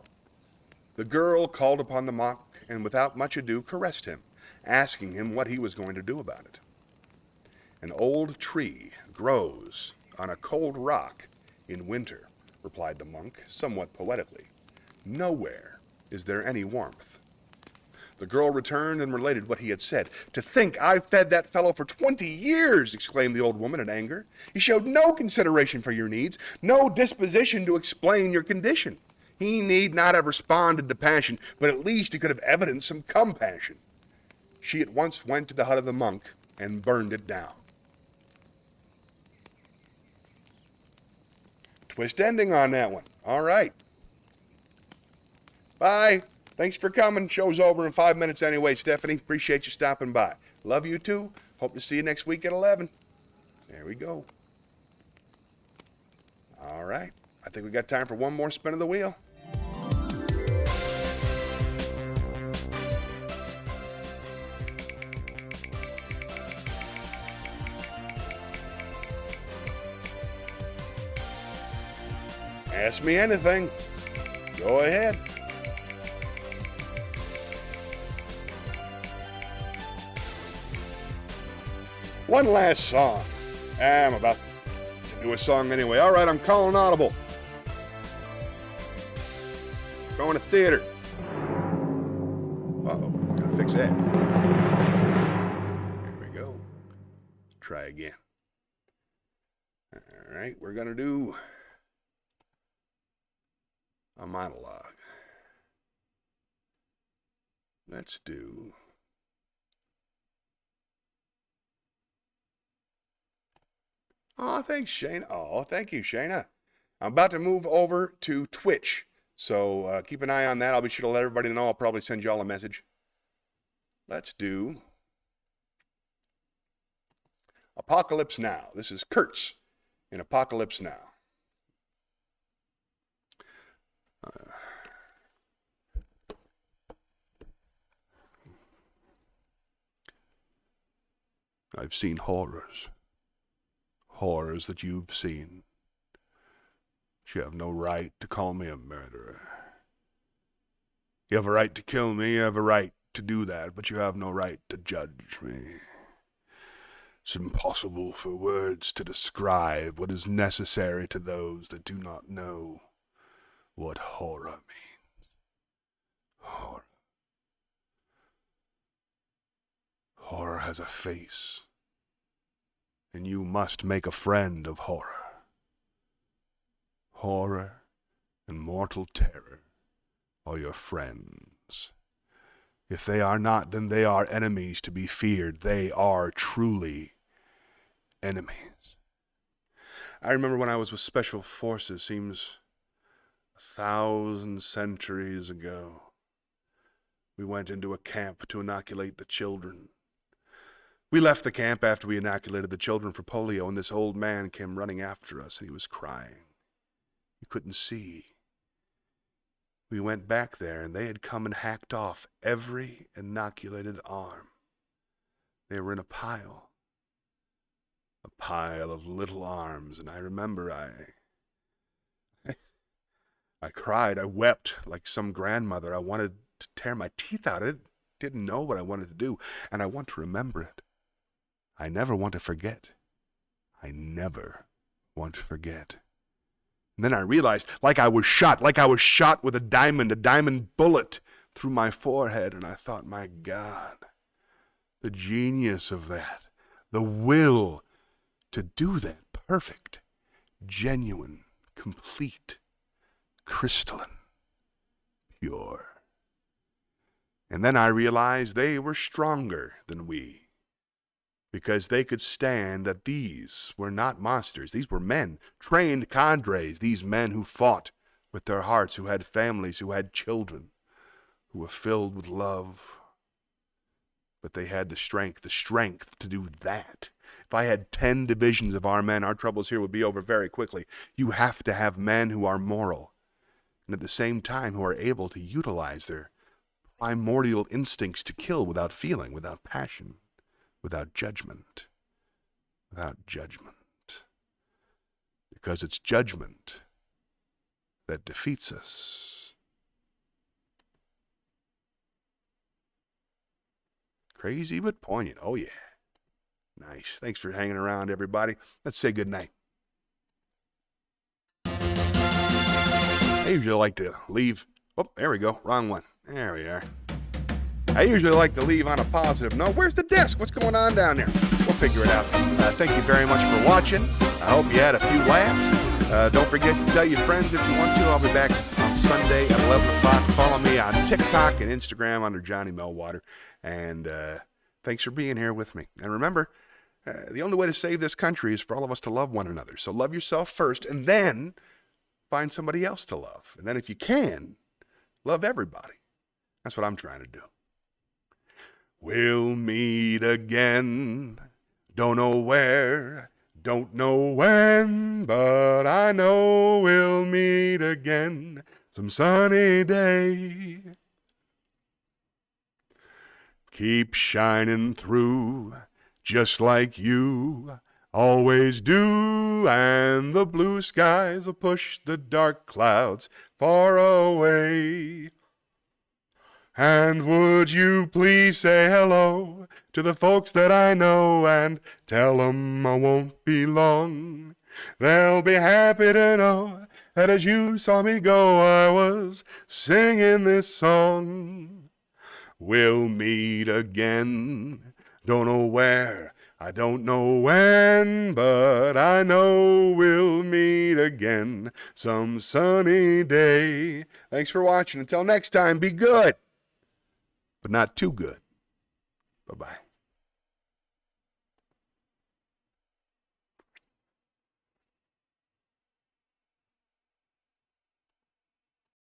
The girl called upon the monk and without much ado caressed him, asking him what he was going to do about it. An old tree grows on a cold rock in winter, replied the monk, somewhat poetically. Nowhere is there any warmth. The girl returned and related what he had said. To think I've fed that fellow for 20 years, exclaimed the old woman in anger. He showed no consideration for your needs, no disposition to explain your condition. He need not have responded to passion, but at least he could have evidenced some compassion. She at once went to the hut of the monk and burned it down. Twist ending on that one. All right. Bye. Thanks for coming. Show's over in 5 minutes anyway, Stephanie. Appreciate you stopping by. Love you too. Hope to see you next week at 11. There we go. All right. I think we got time for one more spin of the wheel. Ask me anything. Go ahead. One last song. I'm about to do a song anyway. All right, I'm calling audible. Going to theater. Uh-oh, gotta fix that. There we go. Try again. All right, we're gonna do a monologue. Let's do oh, thanks, Shayna. Oh, thank you, Shayna. I'm about to move over to Twitch, so keep an eye on that. I'll be sure to let everybody know. I'll probably send you all a message. Let's do Apocalypse Now. This is Kurtz in Apocalypse Now. I've seen horrors. Horrors that you've seen. But you have no right to call me a murderer. You have a right to kill me, you have a right to do that, but you have no right to judge me. It's impossible for words to describe what is necessary to those that do not know what horror means. Horror. Horror has a face. And you must make a friend of horror. Horror and mortal terror are your friends. If they are not, then they are enemies to be feared. They are truly enemies. I remember when I was with Special Forces, seems 1,000 centuries ago. We went into a camp to inoculate the children. We left the camp after we inoculated the children for polio, and this old man came running after us, and he was crying. He couldn't see. We went back there, and they had come and hacked off every inoculated arm. They were in a pile of little arms, and I remember I cried. I wept like some grandmother. I wanted to tear my teeth out. I didn't know what I wanted to do, and I want to remember it. I never want to forget. I never want to forget. And then I realized, like I was shot with a diamond bullet through my forehead, and I thought, my God, the genius of that, the will to do that, perfect, genuine, complete, crystalline, pure. And then I realized they were stronger than we, because they could stand that these were not monsters. These were men, trained cadres, these men who fought with their hearts, who had families, who had children, who were filled with love. But they had the strength to do that. If I had 10 divisions of our men, our troubles here would be over very quickly. You have to have men who are moral, and at the same time who are able to utilize their primordial instincts to kill without feeling, without passion. Without judgment. Because it's judgment that defeats us. Crazy but poignant. Oh yeah. Nice. Thanks for hanging around, everybody. Let's say goodnight. I usually like to leave. Oh, there we go. Wrong one. There we are. I usually like to leave on a positive note. Where's the desk? What's going on down there? We'll figure it out. Thank you very much for watching. I hope you had a few laughs. Don't forget to tell your friends if you want to. I'll be back on Sunday at 11 o'clock. Follow me on TikTok and Instagram under Johnny Millwater. And thanks for being here with me. And remember, the only way to save this country is for all of us to love one another. So love yourself first, and then find somebody else to love. And then if you can, love everybody. That's what I'm trying to do. We'll meet again. Don't know where, don't know when, but I know we'll meet again some sunny day. Keep shining through, just like you always do, and the blue skies will push the dark clouds far away. And would you please say hello to the folks that I know and tell them I won't be long. They'll be happy to know that as you saw me go, I was singing this song. We'll meet again, don't know where, I don't know when, but I know we'll meet again some sunny day. Thanks for watching. Until next time, be good, but not too good. Bye-bye.